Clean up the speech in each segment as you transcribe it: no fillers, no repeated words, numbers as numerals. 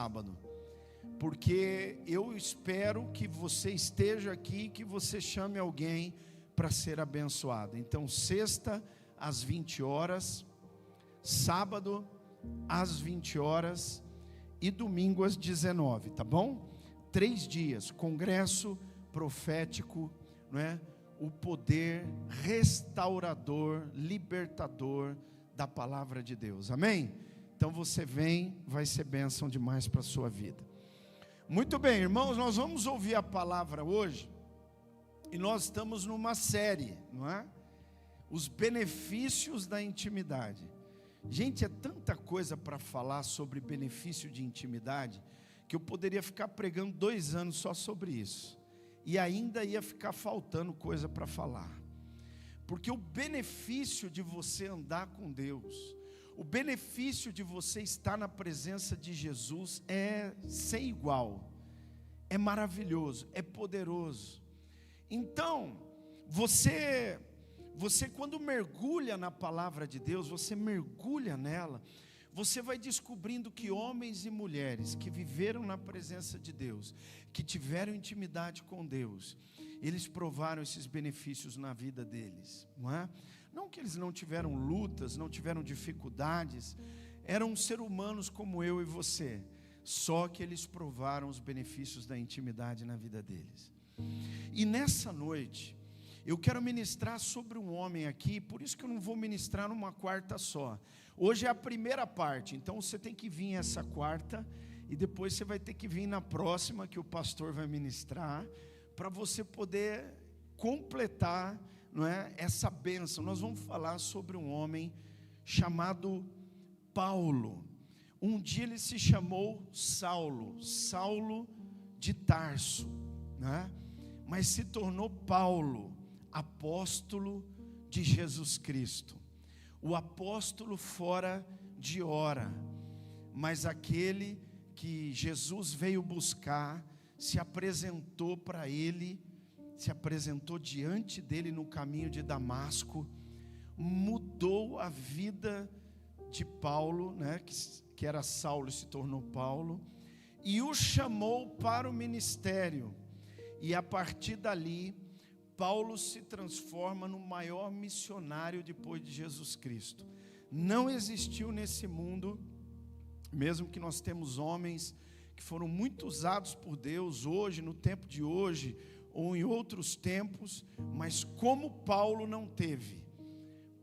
sábado, porque eu espero que você esteja aqui, que você chame alguém para ser abençoado. Então, sexta às 20 horas, sábado às 20 horas e domingo às 19, tá bom? 3 dias, congresso profético, não é? O poder restaurador, libertador da palavra de Deus, amém? Então você vem, vai ser bênção demais para a sua vida. Muito bem, irmãos, nós vamos ouvir a palavra hoje, e nós estamos numa série, não é? Os benefícios da intimidade. Gente, é tanta coisa para falar sobre benefício de intimidade, que eu poderia ficar pregando 2 anos só sobre isso, e ainda ia ficar faltando coisa para falar, porque o benefício de você andar com Deus, o benefício de você estar na presença de Jesus é sem igual, é maravilhoso, é poderoso. Então, você quando mergulha na palavra de Deus, você mergulha nela, você vai descobrindo que homens e mulheres que viveram na presença de Deus, que tiveram intimidade com Deus, eles provaram esses benefícios na vida deles, não é? Não que eles não tiveram lutas, não tiveram dificuldades, eram seres humanos como eu e você, só que eles provaram os benefícios da intimidade na vida deles. E nessa noite, eu quero ministrar sobre um homem aqui, por isso que eu não vou ministrar numa quarta só. Hoje é a primeira parte, então você tem que vir essa quarta, e depois você vai ter que vir na próxima, que o pastor vai ministrar, para você poder completar, não é, essa bênção. Nós vamos falar sobre um homem chamado Paulo. Um dia ele se chamou Saulo de Tarso, né? Mas se tornou Paulo, apóstolo de Jesus Cristo, o apóstolo fora de hora, mas aquele que Jesus veio buscar, se apresentou para ele, se apresentou diante dele no caminho de Damasco, mudou a vida de Paulo, né, que era Saulo e se tornou Paulo, e o chamou para o ministério, e a partir dali, Paulo se transforma no maior missionário depois de Jesus Cristo. Não existiu nesse mundo, mesmo que nós temos homens que foram muito usados por Deus hoje, no tempo de hoje, ou em outros tempos, mas como Paulo não teve.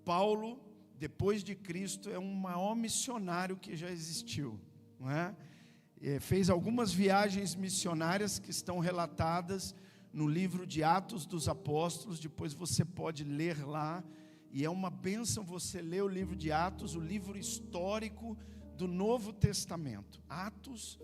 Paulo, depois de Cristo, é o maior missionário que já existiu, não é? Fez algumas viagens missionárias que estão relatadas no livro de Atos dos Apóstolos, depois você pode ler lá, e é uma bênção você ler o livro de Atos, o livro histórico do Novo Testamento. Atos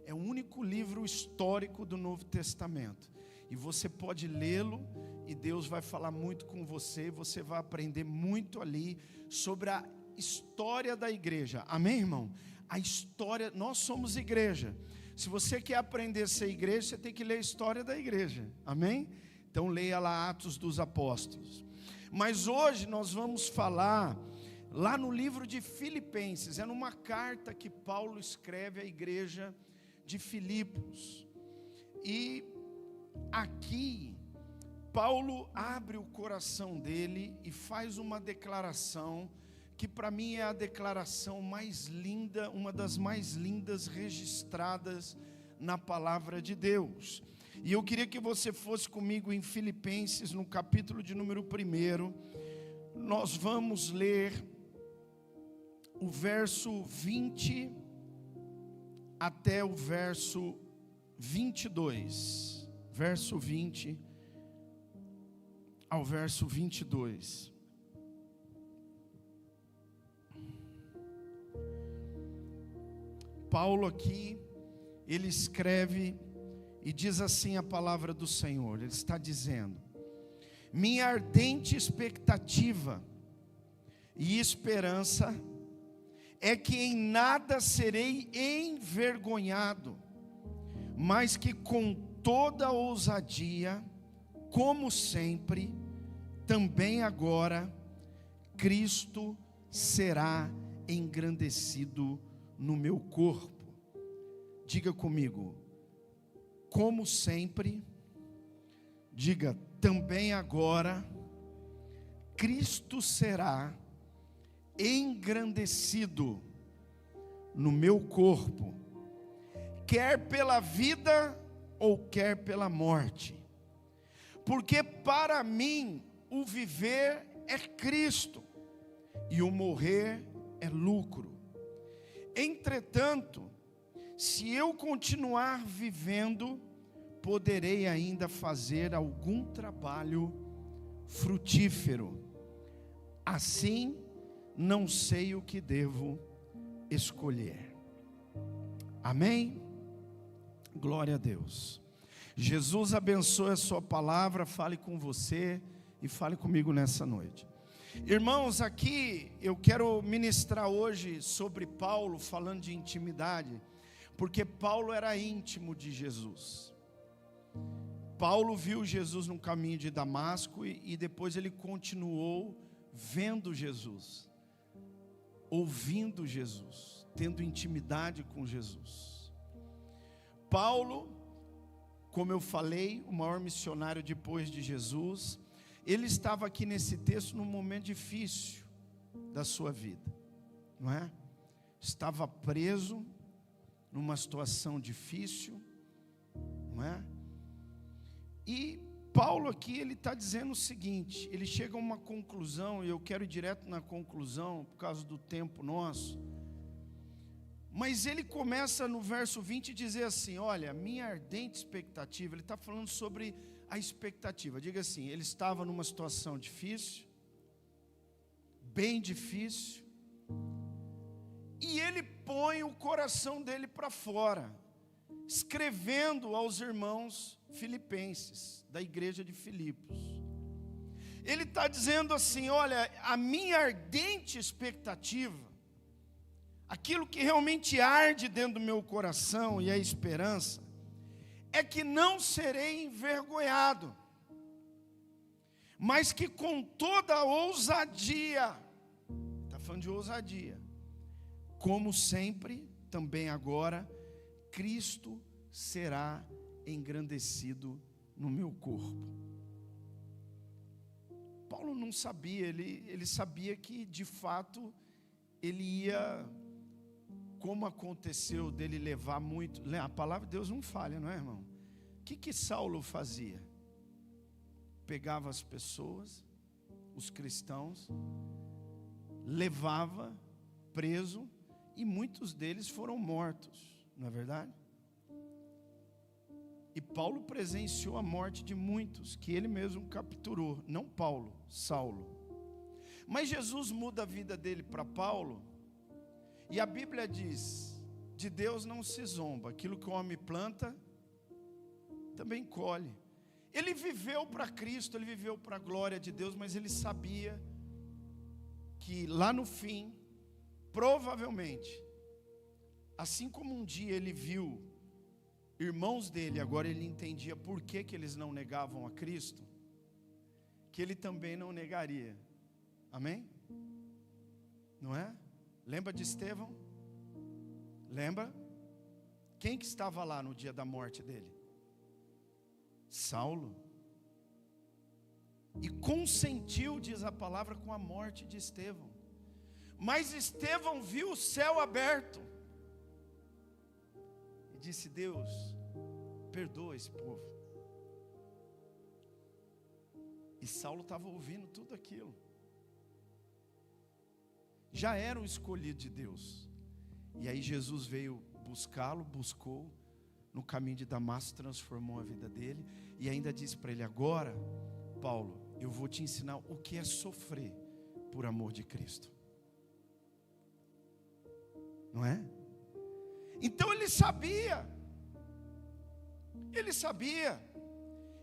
é o único livro histórico do Novo Testamento, e você pode lê-lo, e Deus vai falar muito com você, você vai aprender muito ali, sobre a história da igreja, amém, irmão? A história, nós somos igreja. Se você quer aprender a ser igreja, você tem que ler a história da igreja, amém? Então leia lá Atos dos Apóstolos. Mas hoje nós vamos falar lá no livro de Filipenses, é numa carta que Paulo escreve à igreja de Filipos. E aqui Paulo abre o coração dele e faz uma declaração que para mim é a declaração mais linda, uma das mais lindas registradas na palavra de Deus. E eu queria que você fosse comigo em Filipenses, no capítulo de número 1. Nós vamos ler o verso 20 até o verso 22. Verso 20 ao verso 22. Paulo aqui, ele escreve e diz assim a palavra do Senhor. Ele está dizendo: minha ardente expectativa e esperança é que em nada serei envergonhado, mas que com toda ousadia, como sempre, também agora, Cristo será engrandecido no meu corpo. Diga comigo, como sempre, diga também agora, Cristo será engrandecido no meu corpo, quer pela vida ou quer pela morte. Porque para mim o viver é Cristo e o morrer é lucro. Entretanto, se eu continuar vivendo, poderei ainda fazer algum trabalho frutífero. Assim, não sei o que devo escolher. Amém? Glória a Deus. Jesus abençoe a sua palavra, fale com você e fale comigo nessa noite. Irmãos, aqui eu quero ministrar hoje sobre Paulo, falando de intimidade, porque Paulo era íntimo de Jesus. Paulo viu Jesus no caminho de Damasco e depois ele continuou vendo Jesus, ouvindo Jesus, tendo intimidade com Jesus. Paulo, como eu falei, o maior missionário depois de Jesus, ele estava aqui nesse texto num momento difícil da sua vida, não é? Estava preso numa situação difícil, não é? E Paulo aqui, ele está dizendo o seguinte, ele chega a uma conclusão, e eu quero ir direto na conclusão, por causa do tempo nosso, mas ele começa no verso 20 dizer assim, olha, minha ardente expectativa, ele está falando sobre a expectativa, diga assim, ele estava numa situação difícil, bem difícil, e ele põe o coração dele para fora, escrevendo aos irmãos filipenses, da igreja de Filipos. Ele está dizendo assim, olha, a minha ardente expectativa, aquilo que realmente arde dentro do meu coração e a esperança, é que não serei envergonhado, mas que com toda a ousadia, está falando de ousadia, como sempre, também agora, Cristo será engrandecido no meu corpo. Paulo não sabia, ele sabia que de fato ele ia, como aconteceu dele levar muito, a palavra de Deus não falha, não é, irmão? O que Saulo fazia? Pegava as pessoas, os cristãos, levava preso, e muitos deles foram mortos, não é verdade? E Paulo presenciou a morte de muitos, que ele mesmo capturou, não Paulo, Saulo. Mas Jesus muda a vida dele para Paulo, e a Bíblia diz, de Deus não se zomba, aquilo que o homem planta, também colhe. Ele viveu para Cristo, ele viveu para a glória de Deus, mas ele sabia que lá no fim, provavelmente, assim como um dia ele viu irmãos dele, agora ele entendia por que eles não negavam a Cristo, que ele também não negaria. Amém? Não é? Lembra de Estevão? Lembra? Quem que estava lá no dia da morte dele? Saulo. E consentiu, diz a palavra, com a morte de Estevão. Mas Estevão viu o céu aberto e disse, Deus, perdoa esse povo. E Saulo estava ouvindo tudo aquilo. Já era um escolhido de Deus. E aí Jesus veio buscá-lo, buscou, no caminho de Damasco, transformou a vida dele, e ainda disse para ele, agora, Paulo, eu vou te ensinar o que é sofrer por amor de Cristo. Não é? Então ele sabia,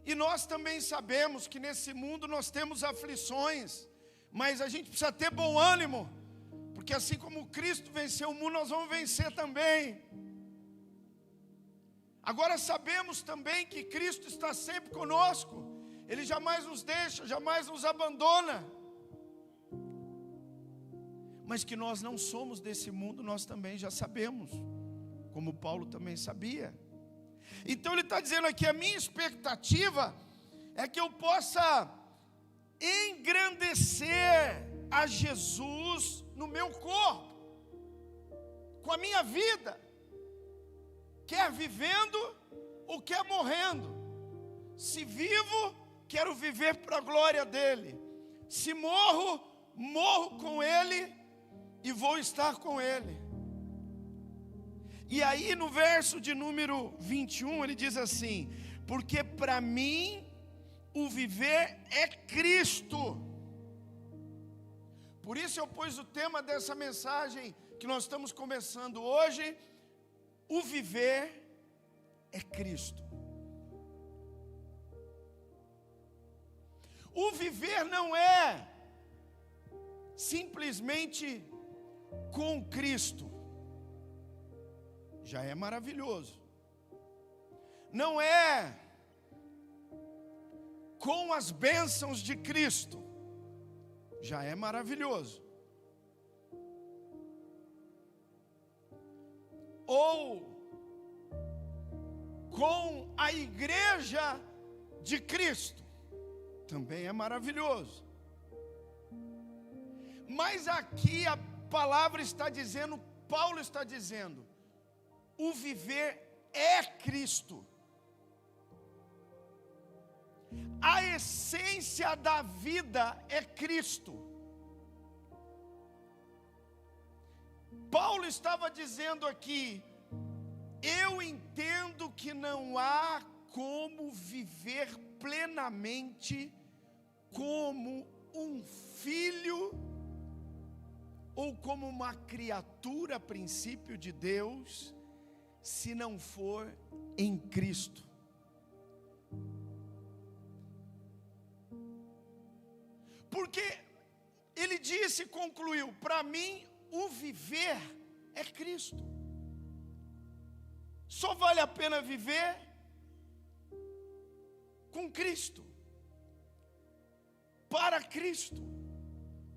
e nós também sabemos que nesse mundo nós temos aflições, mas a gente precisa ter bom ânimo, porque assim como Cristo venceu o mundo, nós vamos vencer também. Agora sabemos também que Cristo está sempre conosco, Ele jamais nos deixa, jamais nos abandona, mas que nós não somos desse mundo, nós também já sabemos. como Paulo também sabia. Então ele está dizendo aqui, a minha expectativa é que eu possa engrandecer a Jesus no meu corpo, com a minha vida, quer vivendo ou quer morrendo. Se vivo, quero viver para a glória dele. Se morro, morro com ele e vou estar com ele. E aí no verso de número 21 ele diz assim: porque para mim o viver é Cristo. Por isso eu pus o tema dessa mensagem que nós estamos começando hoje: o viver é Cristo. O viver não é simplesmente com Cristo, já é maravilhoso. Não é com as bênçãos de Cristo, já é maravilhoso. Ou com a igreja de Cristo, também é maravilhoso. Mas aqui a palavra está dizendo, Paulo está dizendo, o viver é Cristo. A essência da vida é Cristo. Paulo estava dizendo aqui, eu entendo que não há como viver plenamente como um filho ou como uma criatura a princípio de Deus, se não for em Cristo. Porque ele disse e concluiu, para mim o viver é Cristo. Só vale a pena viver com Cristo, para Cristo,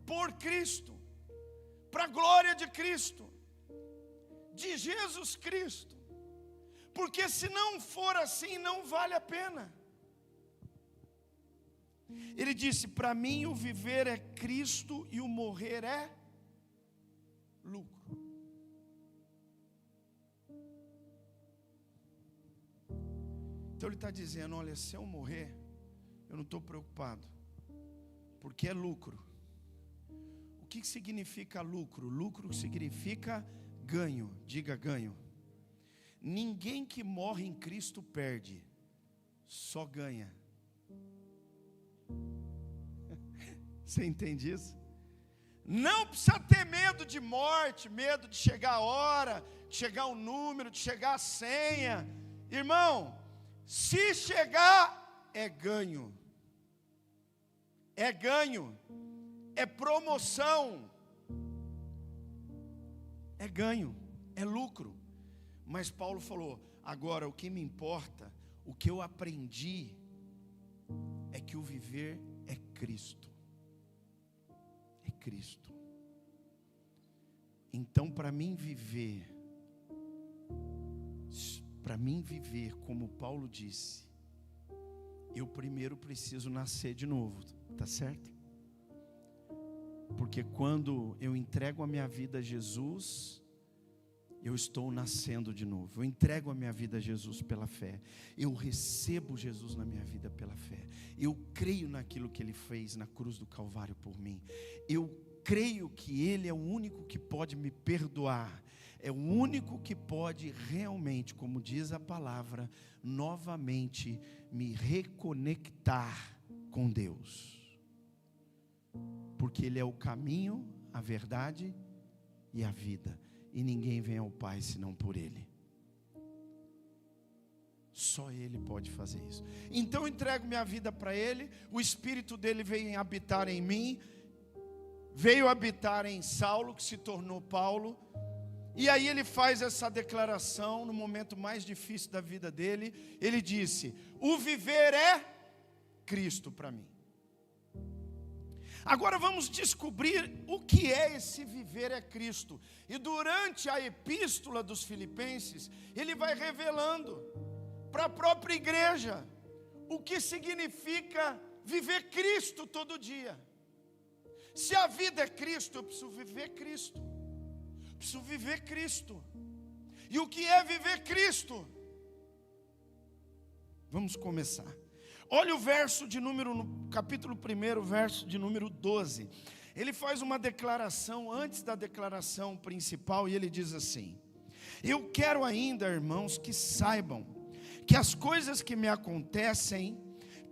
por Cristo, para a glória de Cristo, de Jesus Cristo. Porque se não for assim, não vale a pena. Ele disse, para mim o viver é Cristo e o morrer é lucro. Então ele está dizendo, olha, se eu morrer, eu não estou preocupado, porque é lucro. O que significa lucro? Lucro significa ganho, diga ganho. Ninguém que morre em Cristo perde, só ganha. Você entende isso? Não precisa ter medo de morte, medo de chegar a hora, de chegar o número, de chegar a senha. Irmão, se chegar, é ganho. É ganho. É promoção. É ganho. É lucro. Mas Paulo falou, agora o que me importa, o que eu aprendi, é que o viver é Cristo. É Cristo. Então para mim viver, como Paulo disse, eu primeiro preciso nascer de novo, tá certo? Porque quando eu entrego a minha vida a Jesus, eu estou nascendo de novo. Eu entrego a minha vida a Jesus pela fé. Eu recebo Jesus na minha vida pela fé. Eu creio naquilo que Ele fez na cruz do Calvário por mim. Eu creio que Ele é o único que pode me perdoar. É o único que pode realmente, como diz a palavra, novamente me reconectar com Deus. Porque Ele é o caminho, a verdade e a vida. E ninguém vem ao Pai senão por Ele. Só Ele pode fazer isso. Então eu entrego minha vida para Ele. O Espírito dele veio habitar em mim. Veio habitar em Saulo, que se tornou Paulo. E aí ele faz essa declaração no momento mais difícil da vida dele. Ele disse, o viver é Cristo para mim. Agora vamos descobrir o que é esse viver é Cristo. E durante a epístola dos Filipenses, ele vai revelando para a própria igreja o que significa viver Cristo todo dia. Se a vida é Cristo, eu preciso viver Cristo. Preciso viver Cristo. E o que é viver Cristo? Vamos começar. Olha o verso de número, no capítulo 1, verso de número 12. Ele faz uma declaração antes da declaração principal e ele diz assim: eu quero ainda, irmãos, que saibam que as coisas que me acontecem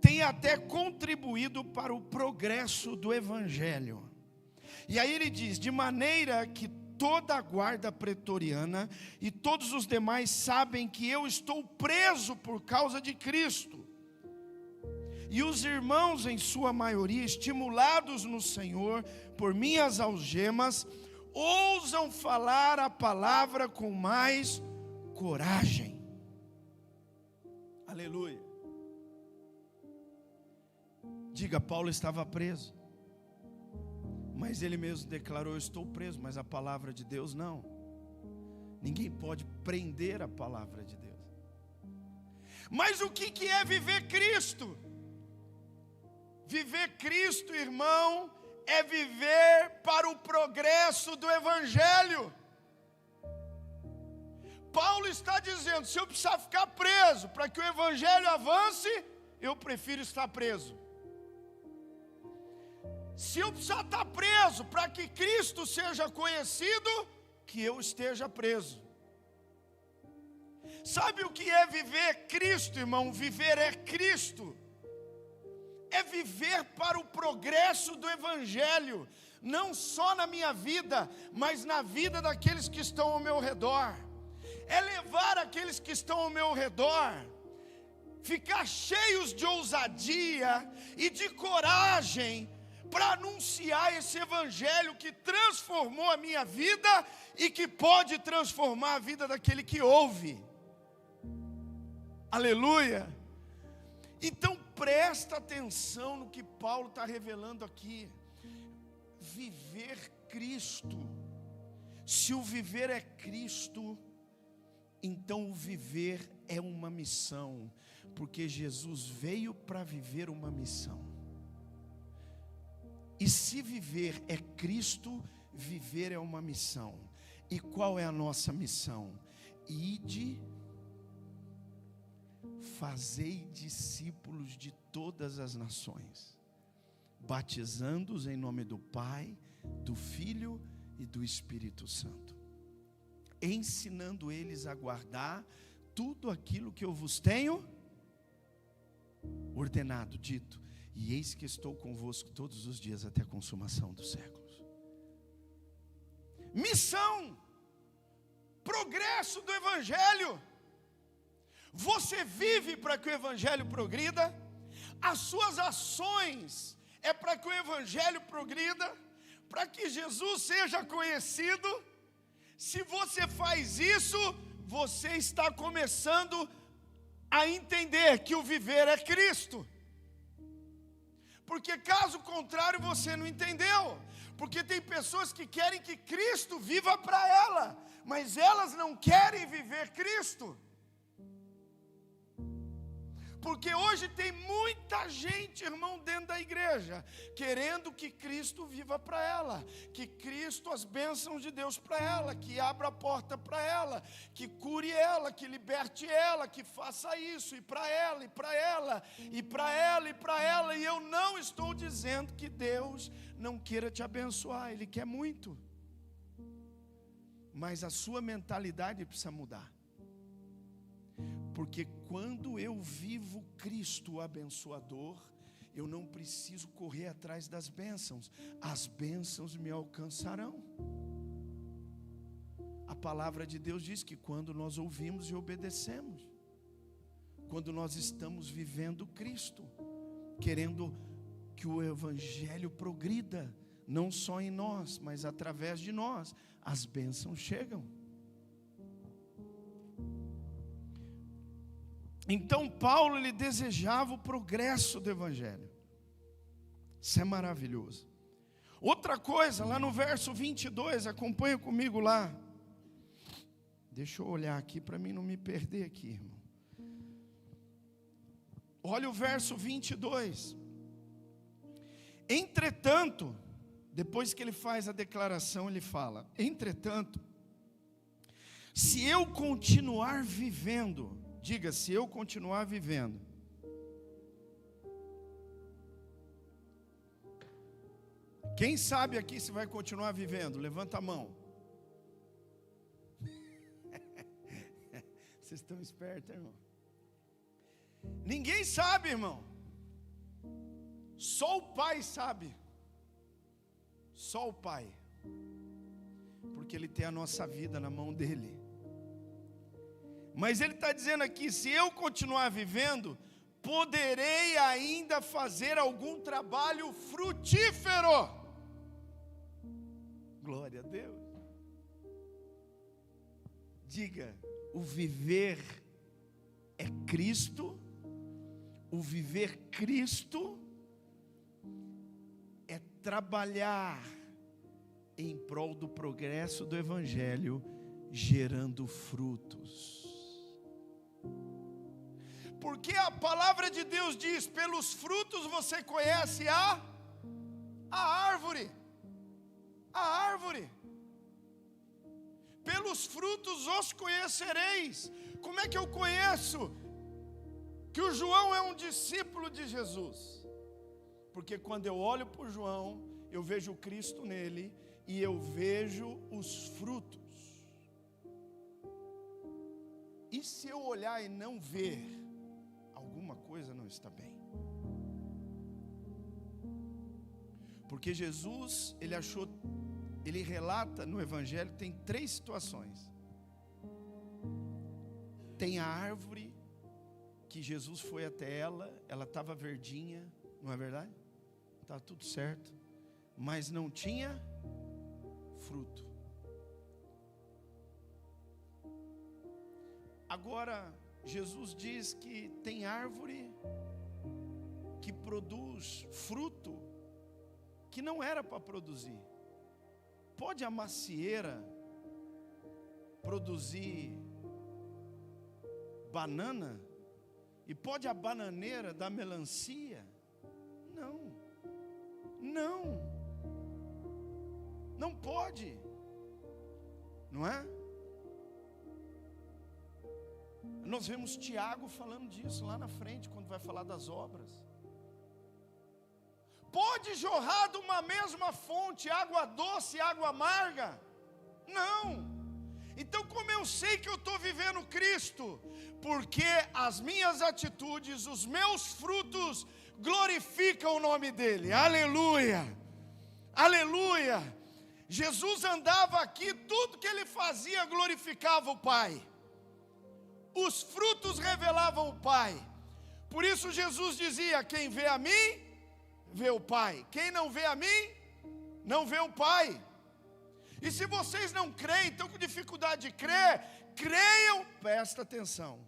têm até contribuído para o progresso do Evangelho. E aí ele diz: de maneira que toda a guarda pretoriana e todos os demais sabem que eu estou preso por causa de Cristo. E os irmãos, em sua maioria, estimulados no Senhor por minhas algemas, ousam falar a palavra com mais coragem. Aleluia. Diga, Paulo estava preso, mas ele mesmo declarou: eu estou preso, mas a palavra de Deus não. Ninguém pode prender a palavra de Deus. Mas o que é viver Cristo? Viver Cristo, irmão, é viver para o progresso do Evangelho. Paulo está dizendo: se eu precisar ficar preso para que o Evangelho avance, eu prefiro estar preso. Se eu precisar estar preso para que Cristo seja conhecido, que eu esteja preso. Sabe o que é viver Cristo, irmão? Viver é Cristo. É viver para o progresso do Evangelho, não só na minha vida, mas na vida daqueles que estão ao meu redor. É levar aqueles que estão ao meu redor, ficar cheios de ousadia e de coragem, para anunciar esse Evangelho que transformou a minha vida e que pode transformar a vida daquele que ouve. Aleluia! Então presta atenção no que Paulo está revelando aqui. Viver Cristo. Se o viver é Cristo, então o viver é uma missão, porque Jesus veio para viver uma missão. E se viver é Cristo, viver é uma missão. E qual é a nossa missão? Ide, fazei discípulos de todas as nações, batizando-os em nome do Pai, do Filho e do Espírito Santo, ensinando eles a guardar tudo aquilo que eu vos tenho ordenado, dito. E eis que estou convosco todos os dias até a consumação dos séculos. Missão, progresso do Evangelho. Você vive para que o Evangelho progrida. As suas ações é para que o Evangelho progrida, para que Jesus seja conhecido. Se você faz isso, você está começando a entender que o viver é Cristo. Porque caso contrário você não entendeu. Porque tem pessoas que querem que Cristo viva para ela, mas elas não querem viver Cristo. Porque hoje tem muita gente, irmão, dentro da igreja, querendo que Cristo viva para ela, que Cristo, as bênçãos de Deus para ela, que abra a porta para ela, que cure ela, que liberte ela, que faça isso, e para ela, e para ela, e para ela, e para ela. E eu não estou dizendo que Deus não queira te abençoar, Ele quer muito. Mas a sua mentalidade precisa mudar. Porque quando eu vivo Cristo o abençoador, eu não preciso correr atrás das bênçãos. As bênçãos me alcançarão. A palavra de Deus diz que quando nós ouvimos e obedecemos, quando nós estamos vivendo Cristo, querendo que o Evangelho progrida, não só em nós, mas através de nós, as bênçãos chegam. Então Paulo, ele desejava o progresso do Evangelho. Isso é maravilhoso. Outra coisa, lá no verso 22, acompanha comigo lá. Deixa eu olhar aqui para mim não me perder aqui, irmão. Olha o verso 22. Entretanto, depois que ele faz a declaração, ele fala: entretanto, se eu continuar vivendo, diga, se eu continuar vivendo, quem sabe aqui se vai continuar vivendo? Levanta a mão. Vocês estão espertos, irmão? Ninguém sabe, irmão. Só o Pai sabe. Só o Pai. Porque Ele tem a nossa vida na mão dEle. Mas Ele está dizendo aqui: se eu continuar vivendo, poderei ainda fazer algum trabalho frutífero. Glória a Deus. Diga, o viver é Cristo. O viver Cristo é trabalhar em prol do progresso do Evangelho, gerando frutos. Porque a palavra de Deus diz: pelos frutos você conhece a árvore. A árvore. Pelos frutos os conhecereis. Como é que eu conheço que o João é um discípulo de Jesus? Porque quando eu olho para o João, eu vejo Cristo nele e eu vejo os frutos. E se eu olhar e não ver, alguma coisa não está bem. Porque Jesus, ele relata no Evangelho, tem 3 situações. Tem a árvore, que Jesus foi até ela estava verdinha, não é verdade? Estava tudo certo, mas não tinha fruto. Agora, Jesus diz que tem árvore que produz fruto que não era para produzir. Pode a macieira produzir banana? E pode a bananeira dar melancia? Não. Não. Não pode. Não é? Nós vemos Tiago falando disso lá na frente, quando vai falar das obras. Pode jorrar de uma mesma fonte água doce e água amarga? Não. Então, como eu sei que eu estou vivendo Cristo? Porque as minhas atitudes, os meus frutos glorificam o nome dEle. Aleluia. Aleluia. Jesus andava aqui, tudo que Ele fazia glorificava o Pai. Os frutos revelavam o Pai. Por isso Jesus dizia: quem vê a mim, vê o Pai. Quem não vê a mim, não vê o Pai. E se vocês não creem, estão com dificuldade de crer, creiam, presta atenção,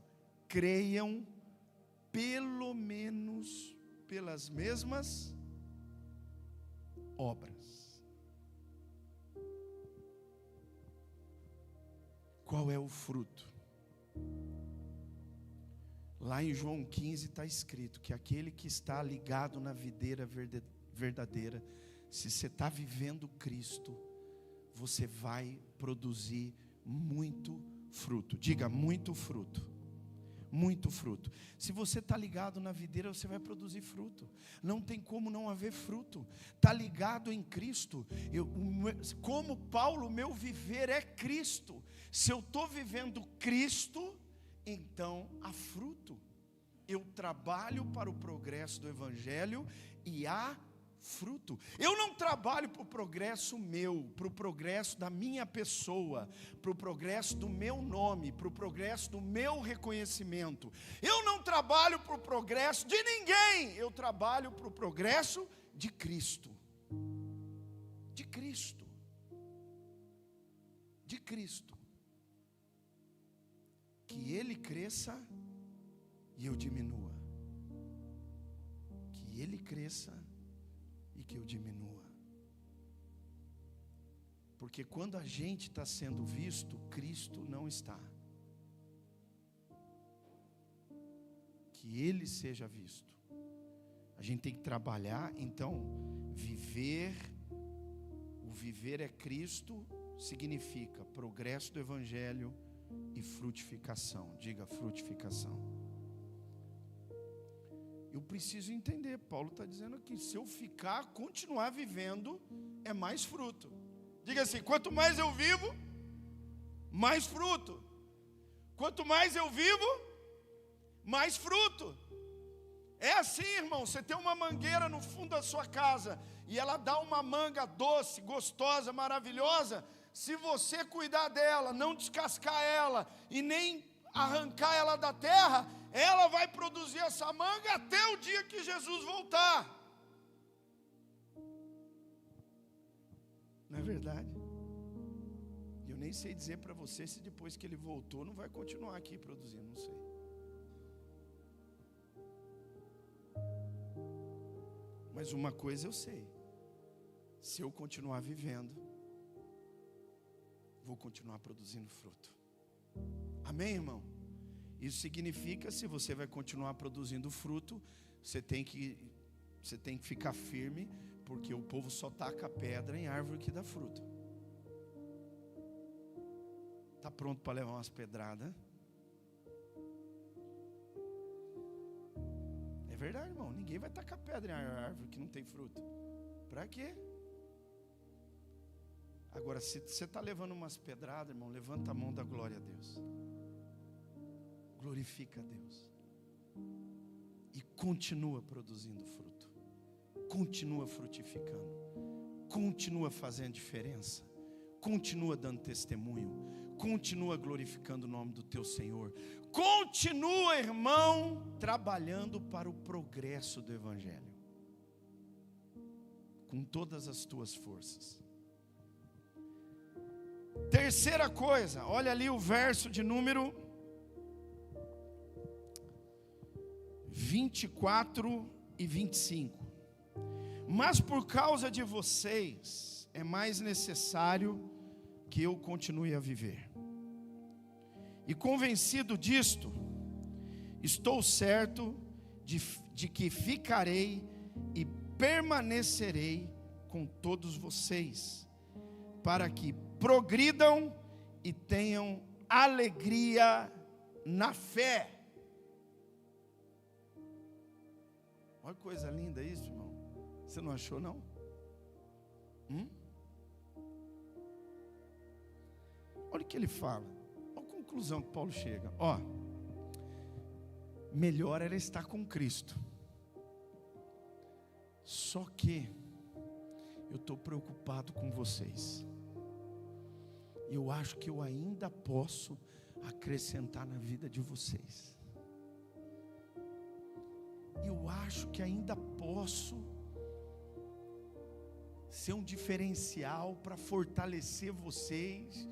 creiam pelo menos pelas mesmas obras. Qual é o fruto? Lá em João 15 está escrito que aquele que está ligado na videira verdadeira, se você está vivendo Cristo, você vai produzir muito fruto. Diga, muito fruto. Muito fruto. Se você está ligado na videira, você vai produzir fruto. Não tem como não haver fruto. Está ligado em Cristo. Como Paulo, meu viver é Cristo. Se eu estou vivendo Cristo, então há fruto. Eu trabalho para o progresso do Evangelho e há fruto. Eu não trabalho para o progresso meu, para o progresso da minha pessoa, para o progresso do meu nome, para o progresso do meu reconhecimento. Eu não trabalho para o progresso de ninguém. Eu trabalho para o progresso de Cristo. De Cristo. De Cristo. Que Ele cresça e eu diminua. Que Ele cresça e que eu diminua. Porque quando a gente está sendo visto, Cristo não está. Que Ele seja visto. A gente tem que trabalhar, então, viver. O viver é Cristo, significa progresso do Evangelho e frutificação. Diga frutificação. Eu preciso entender, Paulo está dizendo aqui, se eu continuar vivendo, é mais fruto. Diga assim, quanto mais eu vivo, mais fruto. Quanto mais eu vivo, mais fruto. É assim, irmão, você tem uma mangueira no fundo da sua casa, e ela dá uma manga doce, gostosa, maravilhosa. Se você cuidar dela, não descascar ela, e nem arrancar ela da terra, ela vai produzir essa manga até o dia que Jesus voltar. Não é verdade? Eu nem sei dizer para você se depois que ele voltou não vai continuar aqui produzindo, não sei. Mas uma coisa eu sei: se eu continuar vivendo, vou continuar produzindo fruto. Amém, irmão? Isso significa, se você vai continuar produzindo fruto, você tem que ficar firme, porque o povo só taca pedra em árvore que dá fruto. Está pronto para levar umas pedradas? É verdade, irmão. Ninguém vai tacar pedra em árvore que não tem fruto. Para quê? Agora, se você está levando umas pedradas, irmão, levanta a mão da glória a Deus. Glorifica a Deus. E continua produzindo fruto. Continua frutificando. Continua fazendo diferença. Continua dando testemunho. Continua glorificando o nome do teu Senhor. Continua, irmão, trabalhando para o progresso do Evangelho. Com todas as tuas forças. Terceira coisa, olha ali o verso de número 24 e 25. Mas por causa de vocês, é mais necessário que eu continue a viver. E convencido disto, estou certo de que ficarei e permanecerei com todos vocês, para que progridam e tenham alegria na fé. Olha que coisa linda isso, irmão. Você não achou, não? Olha o que ele fala. Olha a conclusão que Paulo chega. Melhor era estar com Cristo. Só que eu estou preocupado com vocês. Eu acho que eu ainda posso acrescentar na vida de vocês. Eu acho que ainda posso ser um diferencial para fortalecer vocês,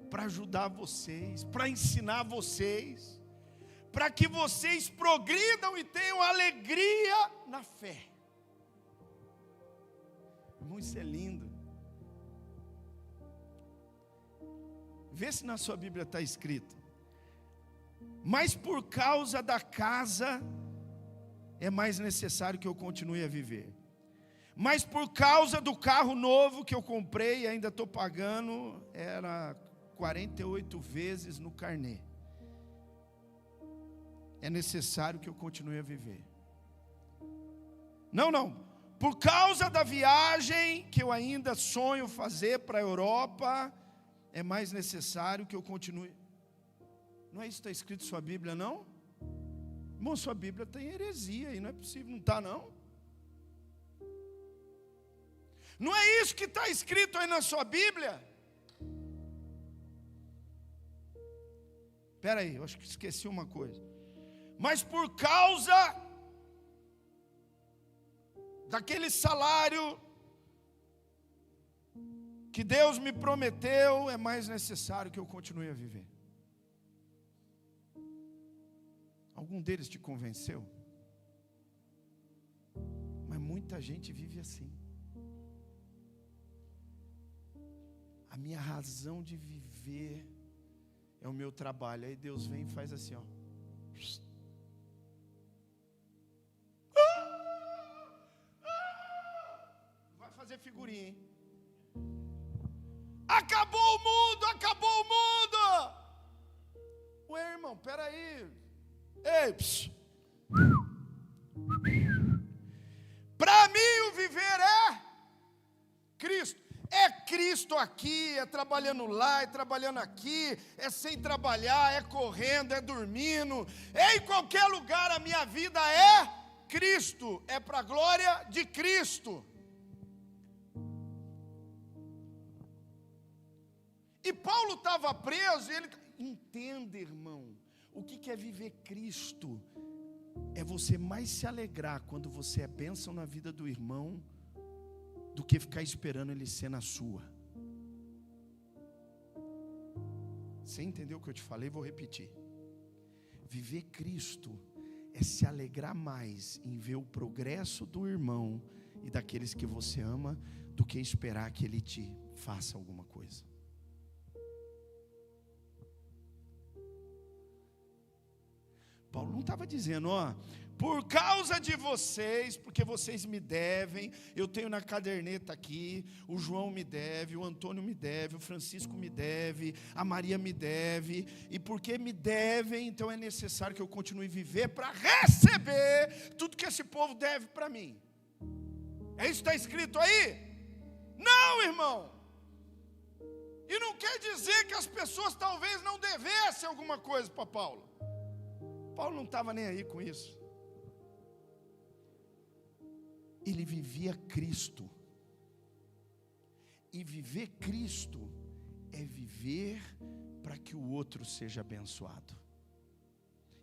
para ajudar vocês, para ensinar vocês, para que vocês progridam e tenham alegria na fé. Irmão, isso é lindo. Vê se na sua Bíblia está escrito: mas por causa da casa é mais necessário que eu continue a viver. Mas por causa do carro novo que eu comprei e ainda estou pagando, era 48 vezes no carnê, é necessário que eu continue a viver. Não, por causa da viagem que eu ainda sonho fazer para a Europa, é mais necessário que eu continue. Não é isso que está escrito em sua Bíblia, não? Irmão, sua Bíblia tem heresia aí, não é possível, não está, não? Não é isso que está escrito aí na sua Bíblia? Espera aí, eu acho que esqueci uma coisa. Mas por causa daquele salário que Deus me prometeu, é mais necessário que eu continue a viver. Algum deles te convenceu? Mas muita gente vive assim. A minha razão de viver é o meu trabalho. Aí Deus vem e faz assim, ó. Vai fazer figurinha, hein? Acabou o mundo, acabou o mundo. Ué, irmão, peraí. Ei, para mim o viver é Cristo. É Cristo aqui, é trabalhando lá, é trabalhando aqui, é sem trabalhar, é correndo, é dormindo, é em qualquer lugar. A minha vida é Cristo, é para a glória de Cristo. E Paulo estava preso, e ele... Entenda, irmão, o que é viver Cristo? É você mais se alegrar quando você é bênção na vida do irmão, do que ficar esperando ele ser na sua. Você entendeu o que eu te falei? Vou repetir. Viver Cristo é se alegrar mais em ver o progresso do irmão e daqueles que você ama, do que esperar que ele te faça alguma coisa. Paulo não estava dizendo, ó, por causa de vocês, porque vocês me devem, eu tenho na caderneta aqui, o João me deve, o Antônio me deve, o Francisco me deve, a Maria me deve, e porque me devem, então é necessário que eu continue a viver para receber tudo que esse povo deve para mim. É isso que está escrito aí? Não, irmão. E não quer dizer que as pessoas talvez não devessem alguma coisa para Paulo. Paulo não estava nem aí com isso. Ele vivia Cristo. E viver Cristo é viver para que o outro seja abençoado.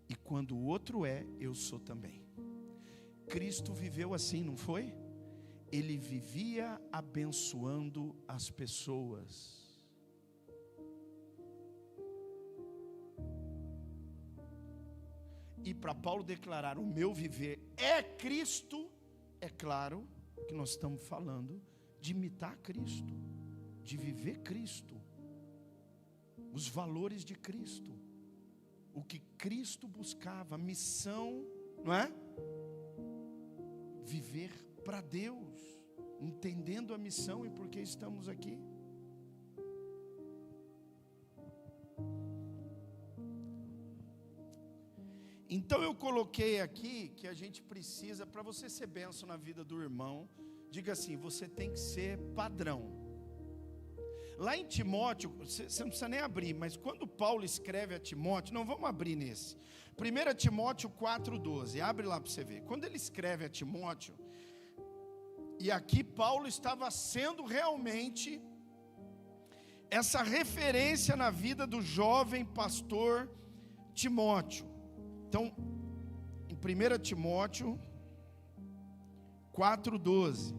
E quando o outro é, eu sou também. Cristo viveu assim, não foi? Ele vivia abençoando as pessoas. E para Paulo declarar o meu viver é Cristo, é claro que nós estamos falando de imitar Cristo, de viver Cristo, os valores de Cristo, o que Cristo buscava, a missão, não é? Viver para Deus, entendendo a missão e por que estamos aqui. Então eu coloquei aqui que a gente precisa, para você ser bênção na vida do irmão, diga assim, você tem que ser padrão. Lá em Timóteo, você não precisa nem abrir, mas quando Paulo escreve a Timóteo, não vamos abrir nesse, 1 Timóteo 4,12, abre lá para você ver. Quando ele escreve a Timóteo, e aqui Paulo estava sendo realmente essa referência na vida do jovem pastor Timóteo. Então, em 1 Timóteo 4,12.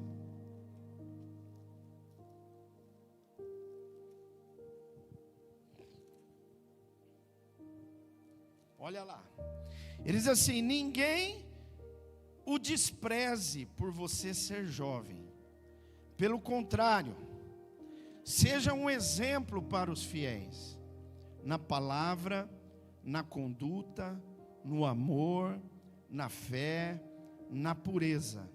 Olha lá. Ele diz assim: ninguém o despreze por você ser jovem. Pelo contrário, seja um exemplo para os fiéis, na palavra, na conduta, no amor, na fé, na pureza,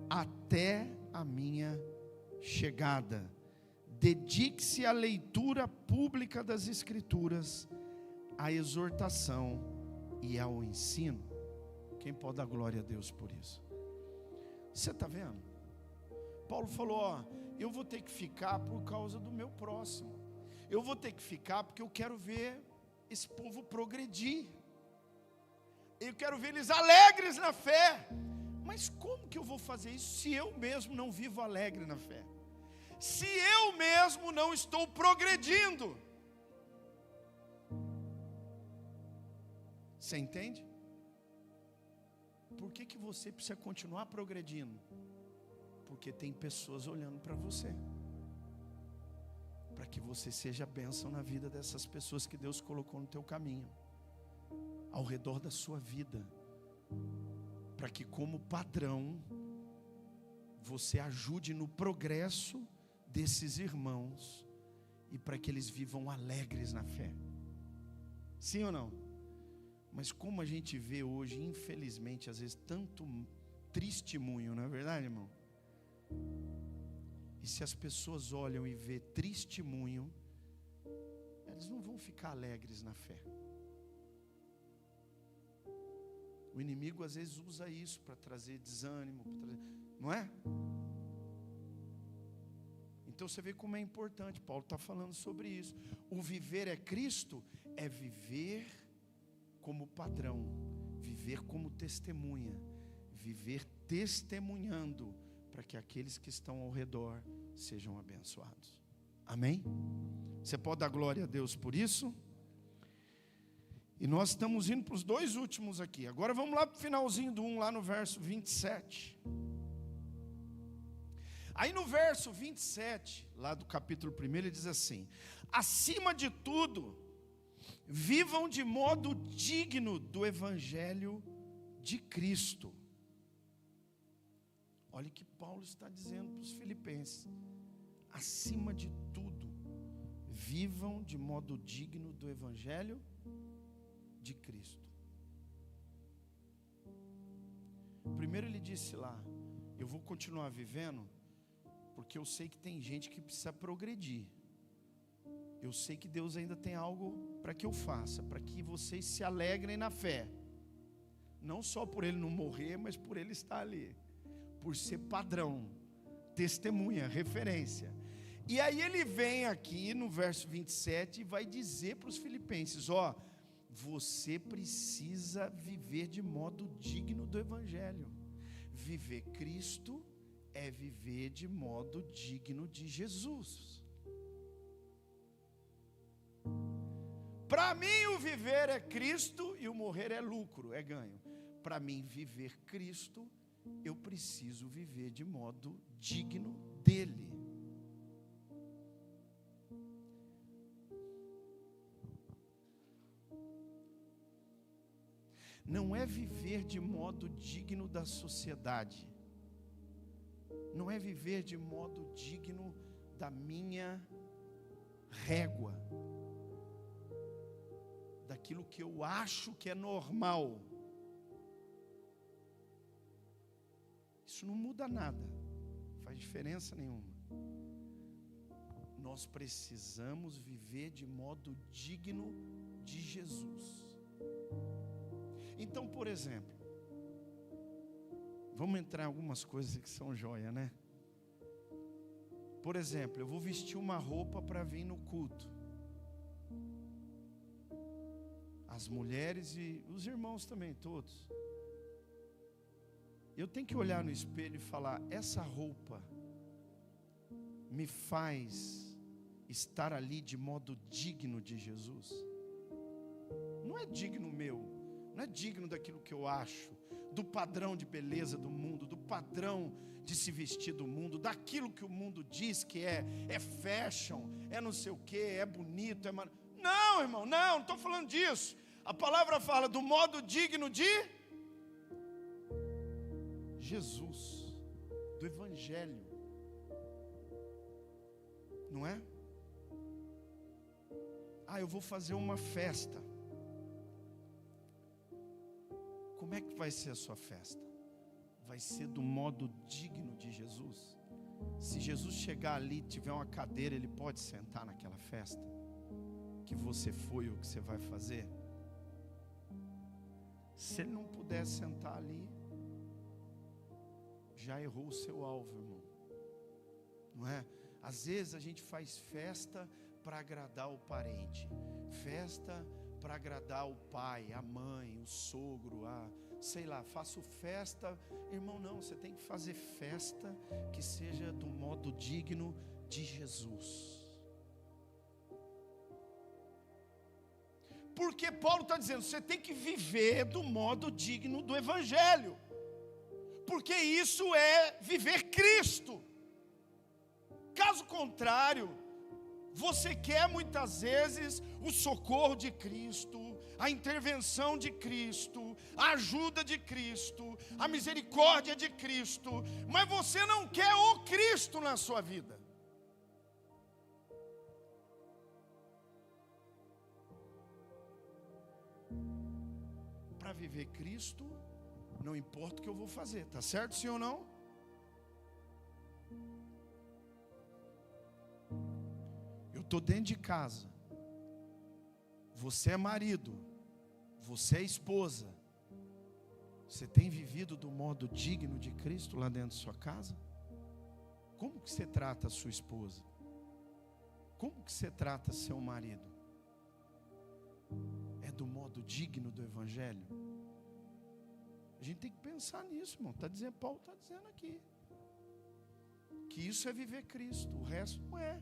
até a minha chegada. Dedique-se à leitura pública das Escrituras, à exortação e ao ensino. Quem pode dar glória a Deus por isso? Você está vendo? Paulo falou, ó, eu vou ter que ficar por causa do meu próximo. Eu vou ter que ficar porque eu quero ver esse povo progredir. Eu quero ver eles alegres na fé. Mas como que eu vou fazer isso se eu mesmo não vivo alegre na fé? Se eu mesmo não estou progredindo? Você entende? Por que você precisa continuar progredindo? Porque tem pessoas olhando para você, para que você seja bênção na vida dessas pessoas que Deus colocou no teu caminho, ao redor da sua vida, para que como padrão você ajude no progresso desses irmãos e para que eles vivam alegres na fé. Sim ou não? Mas como a gente vê hoje, infelizmente, às vezes, tanto testemunho, não é verdade, irmão? E se as pessoas olham e vê testemunho, eles não vão ficar alegres na fé. O inimigo às vezes usa isso para trazer desânimo, não é? Então você vê como é importante, Paulo está falando sobre isso. O viver é Cristo, é viver como padrão, viver como testemunha, viver testemunhando, para que aqueles que estão ao redor sejam abençoados. Amém? Você pode dar glória a Deus por isso? E nós estamos indo para os dois últimos aqui. Agora vamos lá para o finalzinho do 1, lá no verso 27. Aí no verso 27, lá do capítulo 1, ele diz assim: acima de tudo, vivam de modo digno do evangelho de Cristo. Olha o que Paulo está dizendo para os filipenses: acima de tudo, vivam de modo digno do evangelho de Cristo. Primeiro ele disse lá: eu vou continuar vivendo, porque eu sei que tem gente que precisa progredir. Eu sei que Deus ainda tem algo para que eu faça, para que vocês se alegrem na fé. Não só por ele não morrer, mas por ele estar ali, por ser padrão, testemunha, referência. E aí ele vem aqui no verso 27 e vai dizer para os filipenses: ó, você precisa viver de modo digno do evangelho. Viver Cristo é viver de modo digno de Jesus. Para mim o viver é Cristo e o morrer é lucro, é ganho. Para mim viver Cristo, eu preciso viver de modo digno dele. Não é viver de modo digno da sociedade. Não é viver de modo digno da minha régua, daquilo que eu acho que é normal. Isso não muda nada, não faz diferença nenhuma. Nós precisamos viver de modo digno de Jesus. Então, por exemplo, vamos entrar em algumas coisas que são joia, né? Por exemplo, eu vou vestir uma roupa para vir no culto. As mulheres e os irmãos também, todos. Eu tenho que olhar no espelho e falar: essa roupa me faz estar ali de modo digno de Jesus. Não é digno meu, não é digno daquilo que eu acho, do padrão de beleza do mundo, do padrão de se vestir do mundo, daquilo que o mundo diz que é fashion, é não sei o que, é bonito, é maravilhoso. Não, irmão, não estou falando disso. A palavra fala do modo digno de Jesus, do evangelho, não é? Eu vou fazer uma festa. Como é que vai ser a sua festa? Vai ser do modo digno de Jesus? Se Jesus chegar ali e tiver uma cadeira, ele pode sentar naquela festa que você foi ou que você vai fazer? Se ele não puder sentar ali, já errou o seu alvo, irmão. Não é? Às vezes a gente faz festa para agradar o parente, festa para agradar o pai, a mãe, o sogro, sei lá, faço festa. Irmão, não, você tem que fazer festa que seja do modo digno de Jesus. Porque Paulo está dizendo, você tem que viver do modo digno do evangelho, porque isso é viver Cristo. Caso contrário, você quer muitas vezes o socorro de Cristo, a intervenção de Cristo, a ajuda de Cristo, a misericórdia de Cristo, mas você não quer o Cristo na sua vida. viver Cristo, não importa o que eu vou fazer, tá certo, sim ou não? Eu estou dentro de casa, você é marido, você é esposa, você tem vivido do modo digno de Cristo lá dentro de sua casa? Como que você trata a sua esposa? Como que você trata seu marido? É do modo digno do Evangelho? A gente tem que pensar nisso, irmão. Paulo está dizendo aqui que isso é viver Cristo, o resto não é.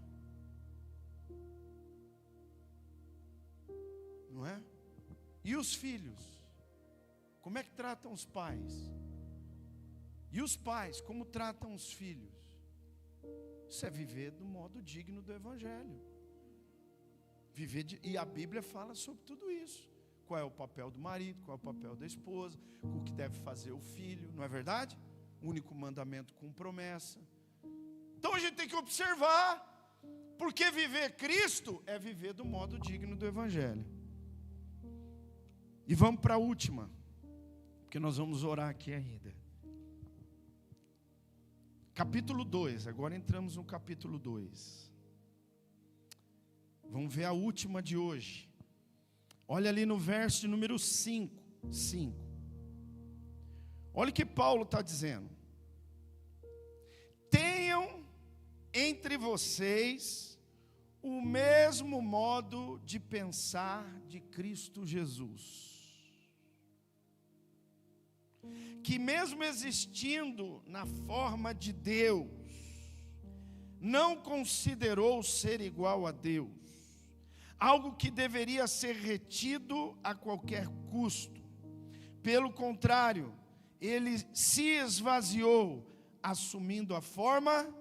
Não é? E os filhos? Como é que tratam os pais? E os pais, como tratam os filhos? Isso é viver do modo digno do Evangelho. E a Bíblia fala sobre tudo isso. Qual é o papel do marido, qual é o papel da esposa, o que deve fazer o filho, não é verdade? O único mandamento com promessa. Então a gente tem que observar, porque viver Cristo é viver do modo digno do Evangelho. E vamos para a última, porque nós vamos orar aqui ainda. Capítulo 2, agora entramos no capítulo 2. Vamos ver a última de hoje. Olha ali no verso de número 5. Olha o que Paulo está dizendo. Tenham entre vocês o mesmo modo de pensar de Cristo Jesus, que mesmo existindo na forma de Deus, não considerou ser igual a Deus, algo que deveria ser retido a qualquer custo. Pelo contrário, ele se esvaziou, assumindo a forma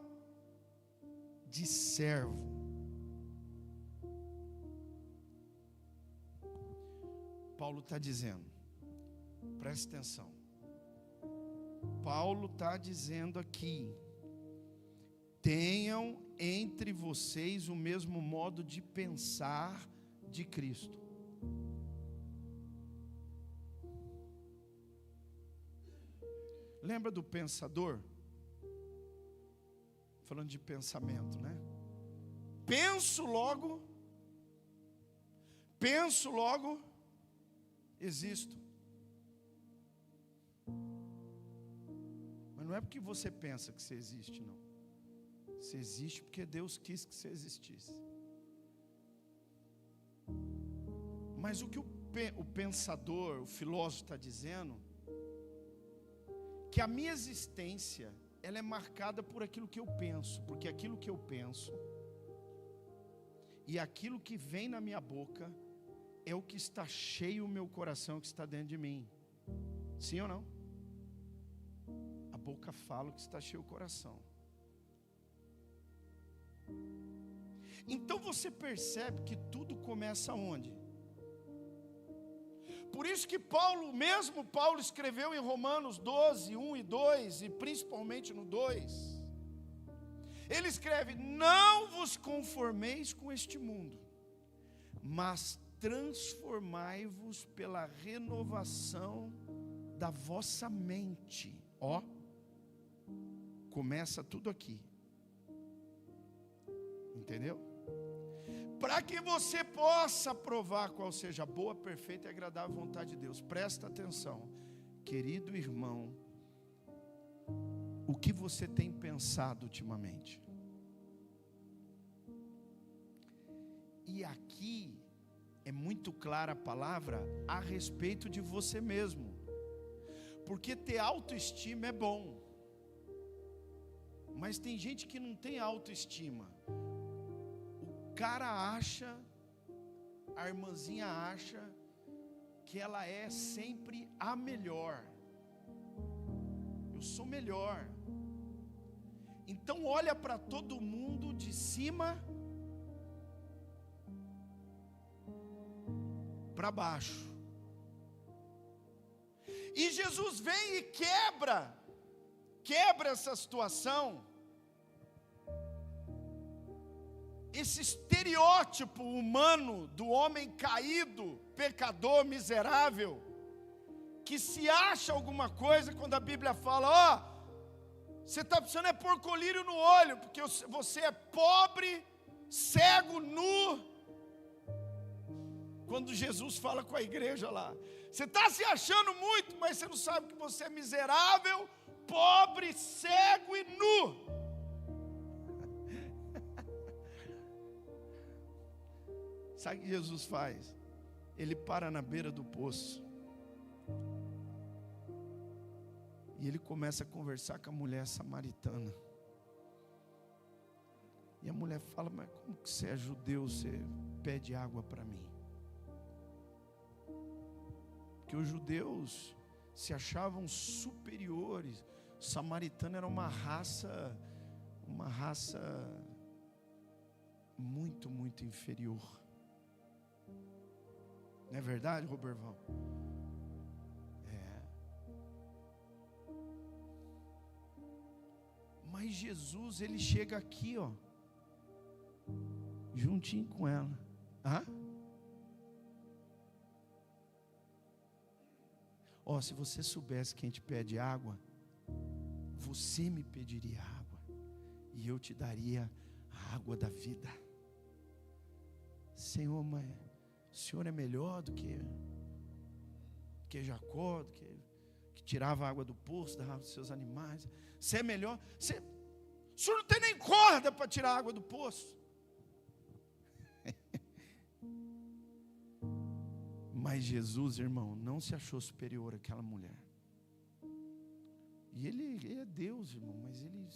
de servo. Paulo está dizendo, presta atenção. Paulo está dizendo aqui: tenham entre vocês o mesmo modo de pensar de Cristo. Lembra do pensador? Falando de pensamento, né? Penso logo, existo. Mas não é porque você pensa que você existe, não. Você existe porque Deus quis que você existisse. Mas o que o pensador, o filósofo está dizendo, que a minha existência, ela é marcada por aquilo que eu penso, porque aquilo que eu penso e aquilo que vem na minha boca é o que está cheio o meu coração, que está dentro de mim. Sim ou não? A boca fala o que está cheio o coração. Então você percebe que tudo começa onde? Por isso que mesmo Paulo escreveu em Romanos 12, 1 e 2, e principalmente no 2, ele escreve: não vos conformeis com este mundo, mas transformai-vos pela renovação da vossa mente. Ó, começa tudo aqui. Entendeu? Para que você possa provar qual seja a boa, perfeita e agradável vontade de Deus. Presta atenção, querido irmão, o que você tem pensado ultimamente? E aqui é muito clara a palavra a respeito de você mesmo, porque ter autoestima é bom, mas tem gente que não tem autoestima. O cara acha, a irmãzinha acha que ela é sempre a melhor. Eu sou melhor. Então olha para todo mundo de cima para baixo. E Jesus vem e quebra essa situação. Esse estereótipo humano do homem caído, pecador, miserável, que se acha alguma coisa quando a Bíblia fala, você está precisando pôr colírio no olho, porque você é pobre, cego, nu. Quando Jesus fala com a igreja lá, você está se achando muito, mas você não sabe que você é miserável, pobre, cego e nu. Sabe o que Jesus faz? Ele para na beira do poço e ele começa a conversar com a mulher samaritana. E a mulher fala, mas como que você é judeu, você pede água para mim? Porque os judeus se achavam superiores. O samaritano era uma raça muito, muito inferior. Não é verdade, Robervão? Mas Jesus, ele chega aqui, juntinho com ela. Se você soubesse quem te pede água, você me pediria água, e eu te daria a água da vida. Senhor, mas o Senhor é melhor do que Jacó, que tirava a água do poço, dava os seus animais. Você é melhor. O Senhor não tem nem corda para tirar a água do poço. Mas Jesus, irmão, não se achou superior àquela mulher. E ele é Deus, irmão, mas ele...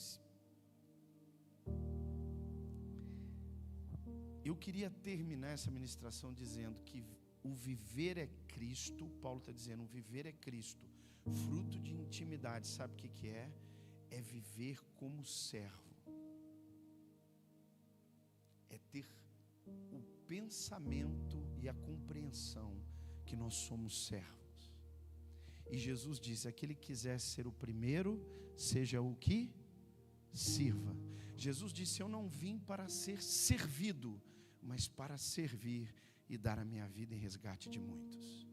Eu queria terminar essa ministração dizendo que o viver é Cristo. Paulo está dizendo, o viver é Cristo, fruto de intimidade. Sabe o que é? É viver como servo. É ter o pensamento e a compreensão que nós somos servos. E Jesus disse, aquele que quiser ser o primeiro, seja o que? Sirva. Jesus disse, eu não vim para ser servido, mas para servir e dar a minha vida em resgate de muitos.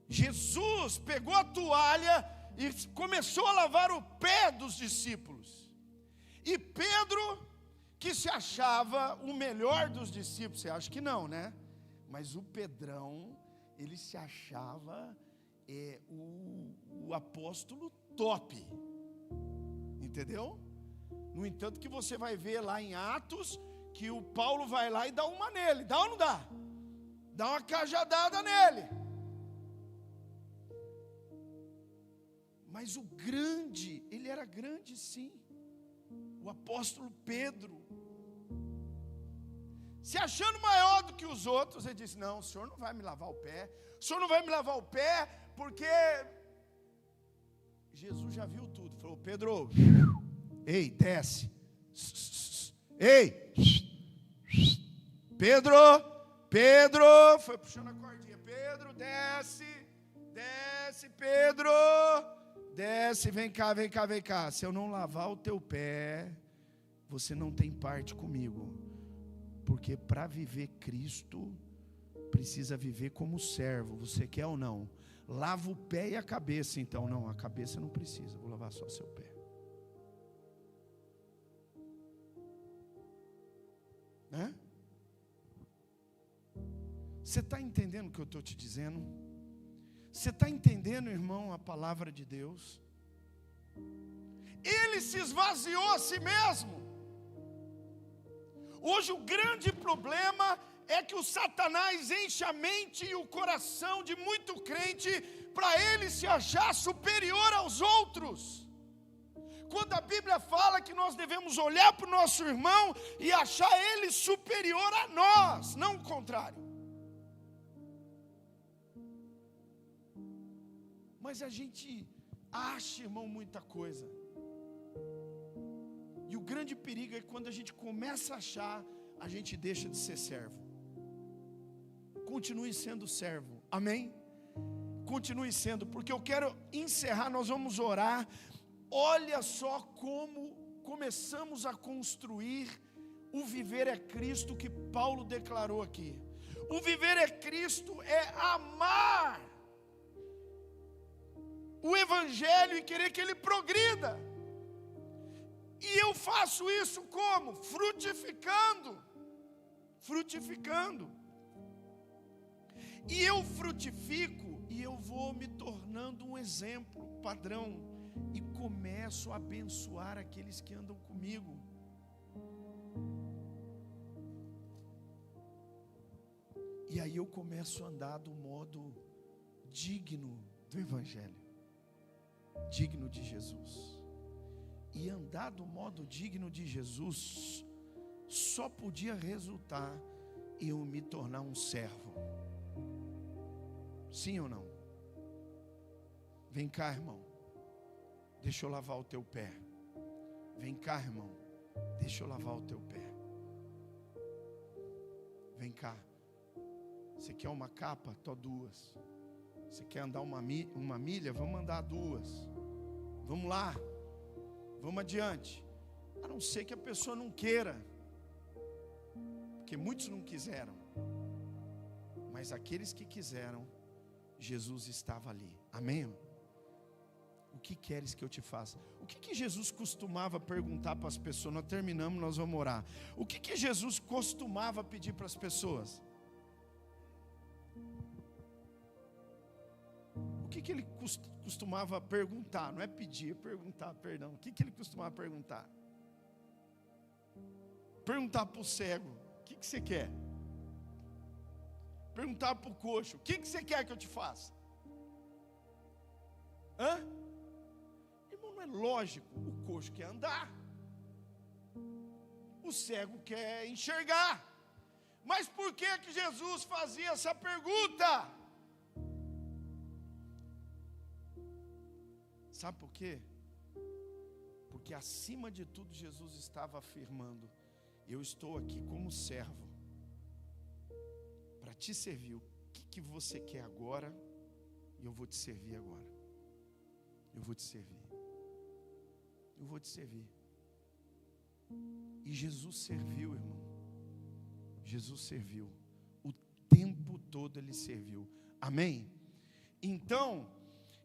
Jesus pegou a toalha e começou a lavar o pé dos discípulos. E Pedro, que se achava o melhor dos discípulos, você acha que não, né? Mas o Pedrão, ele se achava o apóstolo top, entendeu? No entanto que você vai ver lá em Atos, que o Paulo vai lá e dá uma nele, dá ou não dá? Dá uma cajadada nele. Mas o grande, ele era grande sim, o apóstolo Pedro, se achando maior do que os outros, ele disse, não, o Senhor não vai me lavar o pé, o Senhor não vai me lavar o pé, porque Jesus já viu tudo, falou, Pedro, ei, desce, ei, Pedro, foi puxando a cordinha, Pedro, desce, Pedro, desce, vem cá, se eu não lavar o teu pé, você não tem parte comigo. Porque para viver Cristo, precisa viver como servo. Você quer ou não? Lava o pé e a cabeça. Então, não, a cabeça não precisa. Vou lavar só seu pé. Você está entendendo o que eu estou te dizendo? Você está entendendo, irmão, a palavra de Deus? Ele se esvaziou a si mesmo. Hoje o grande problema é que o Satanás enche a mente e o coração de muito crente para ele se achar superior aos outros. Quando a Bíblia fala que nós devemos olhar para o nosso irmão e achar ele superior a nós, não o contrário. Mas a gente acha, irmão, muita coisa. E o grande perigo é que quando a gente começa a achar, a gente deixa de ser servo. Continue sendo servo, amém? Continue sendo, porque eu quero encerrar, nós vamos orar. Olha só como começamos a construir o viver é Cristo que Paulo declarou aqui. O viver é Cristo é amar Evangelho e querer que ele progrida. E eu faço isso como? Frutificando. Frutificando. E eu frutifico e eu vou me tornando um exemplo, padrão. E começo a abençoar aqueles que andam comigo. E aí eu começo a andar do modo digno do Evangelho. Digno de Jesus. E andar do modo digno de Jesus só podia resultar em eu me tornar um servo. Sim ou não? Vem cá, irmão. Deixa eu lavar o teu pé. Vem cá, irmão. Deixa eu lavar o teu pé. Vem cá. Você quer uma capa? Tô duas. Você quer andar uma milha? Vamos andar duas. Vamos lá. Vamos adiante. A não ser que a pessoa não queira. Porque muitos não quiseram. Mas aqueles que quiseram, Jesus estava ali. Amém? O que queres que eu te faça? O que Jesus costumava perguntar para as pessoas? Nós terminamos, nós vamos orar. O que Jesus costumava pedir para as pessoas? O que ele costumava perguntar? Não é pedir, é perguntar, perdão. O que ele costumava perguntar? Perguntar para o cego: o que você quer? Perguntar para o coxo: o que você quer que eu te faça? Hã? Irmão, não é lógico. O coxo quer andar, o cego quer enxergar. Mas por que Jesus fazia essa pergunta? Sabe por quê? Porque acima de tudo Jesus estava afirmando: eu estou aqui como servo para te servir. O que você quer agora? E eu vou te servir agora. Eu vou te servir. Eu vou te servir. E Jesus serviu, irmão. Jesus serviu. O tempo todo ele serviu. Amém? Então,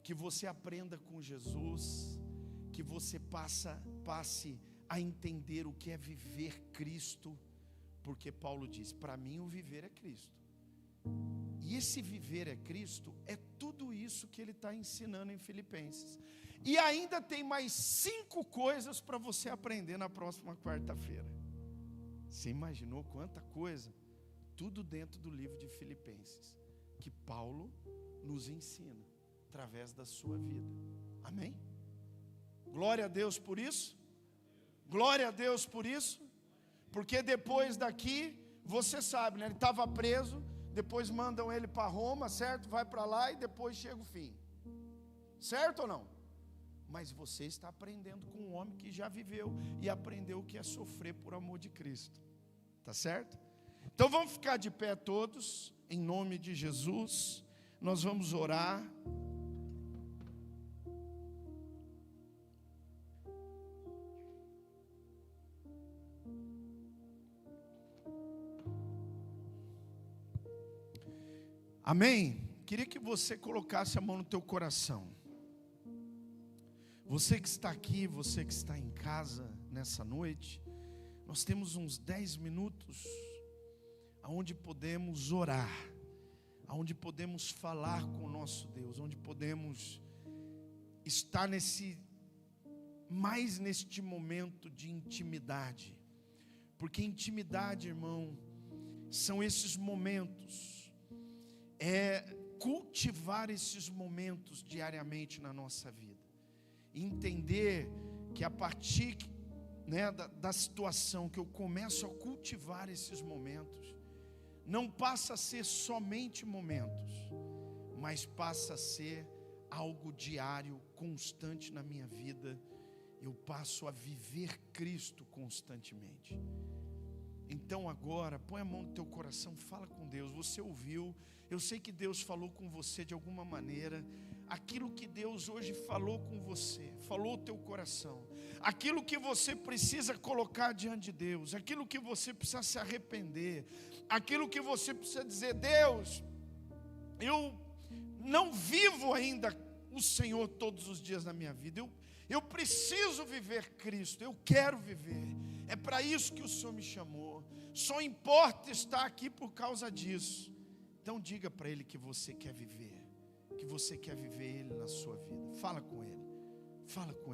que você aprenda com Jesus, que você passe a entender o que é viver Cristo, porque Paulo diz: para mim o viver é Cristo. E esse viver é Cristo, é tudo isso que ele está ensinando em Filipenses. E ainda tem mais 5 coisas para você aprender na próxima quarta-feira. Você imaginou quanta coisa? Tudo dentro do livro de Filipenses, que Paulo nos ensina através da sua vida. Amém? Glória a Deus por isso. Glória a Deus por isso. Porque depois daqui, você sabe, né? Ele estava preso, depois mandam ele para Roma, certo? Vai para lá e depois chega o fim. Certo ou não? Mas você está aprendendo com um homem que já viveu e aprendeu o que é sofrer por amor de Cristo. Tá certo? Então vamos ficar de pé todos, em nome de Jesus. Nós vamos orar. Amém? Queria que você colocasse a mão no teu coração. Você que está aqui, você que está em casa nessa noite, nós temos uns 10 minutos onde podemos orar, onde podemos falar com o nosso Deus, onde podemos estar mais neste momento de intimidade. Porque intimidade, irmão, são esses momentos, cultivar esses momentos diariamente na nossa vida. Entender que a partir da situação que eu começo a cultivar esses momentos, não passa a ser somente momentos, mas passa a ser algo diário, constante na minha vida. Eu passo a viver Cristo constantemente. Então agora, põe a mão no teu coração, fala com Deus. Você ouviu, eu sei que Deus falou com você de alguma maneira. Aquilo que Deus hoje falou com você, falou o teu coração, aquilo que você precisa colocar diante de Deus, aquilo que você precisa se arrepender, aquilo que você precisa dizer: Deus, eu não vivo ainda o Senhor todos os dias na minha vida. Eu preciso viver Cristo, eu quero viver. É para isso que o Senhor me chamou. Só importa estar aqui por causa disso. Então diga para Ele que você quer viver, que você quer viver Ele na sua vida. Fala com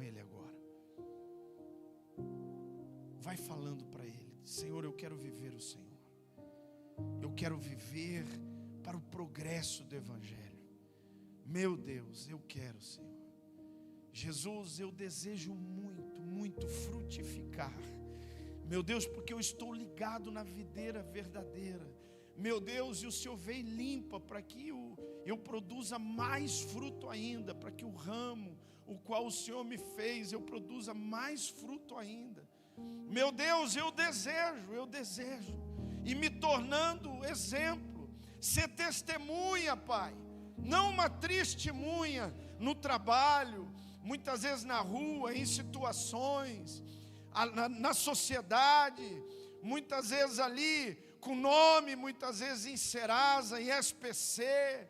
Ele agora. Vai falando para Ele: Senhor, eu quero viver o Senhor. Eu quero viver para o progresso do Evangelho. Meu Deus, eu quero, Senhor. Jesus, eu desejo muito, muito frutificar. Meu Deus, porque eu estou ligado na videira verdadeira. Meu Deus, e o Senhor vem e limpa para que eu produza mais fruto ainda, para que o ramo, o qual o Senhor me fez, eu produza mais fruto ainda. Meu Deus, eu desejo, e me tornando exemplo, ser testemunha, Pai, não uma testemunha no trabalho, muitas vezes na rua, em situações, na sociedade, muitas vezes ali, com nome, muitas vezes em Serasa, em SPC.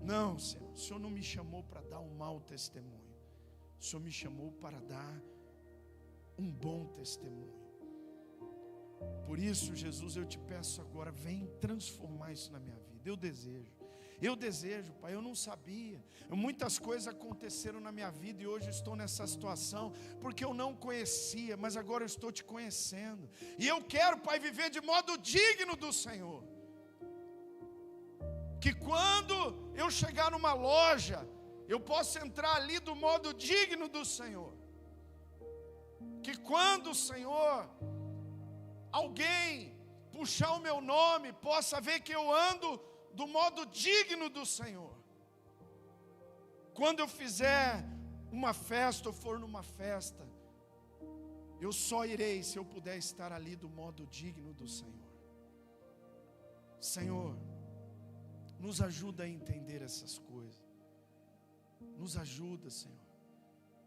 Não, Senhor, o Senhor não me chamou para dar um mau testemunho, o Senhor me chamou para dar um bom testemunho. Por isso, Jesus, eu te peço agora, vem transformar isso na minha vida. Eu desejo, Pai, eu não sabia. Muitas coisas aconteceram na minha vida e hoje estou nessa situação porque eu não conhecia, mas agora eu estou te conhecendo. E eu quero, Pai, viver de modo digno do Senhor. Que quando eu chegar numa loja, eu possa entrar ali do modo digno do Senhor. Que quando, Senhor, alguém puxar o meu nome, possa ver que eu ando do modo digno do Senhor. Quando eu fizer uma festa ou for numa festa, eu só irei se eu puder estar ali do modo digno do Senhor. Senhor, nos ajuda a entender essas coisas. Nos ajuda, Senhor,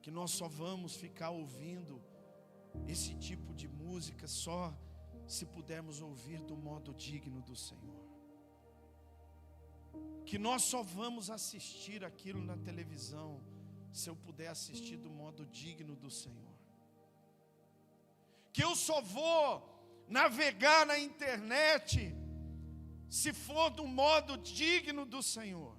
que nós só vamos ficar ouvindo esse tipo de música só se pudermos ouvir do modo digno do Senhor. Que nós só vamos assistir aquilo na televisão se eu puder assistir do modo digno do Senhor. Que eu só vou navegar na internet se for do modo digno do Senhor.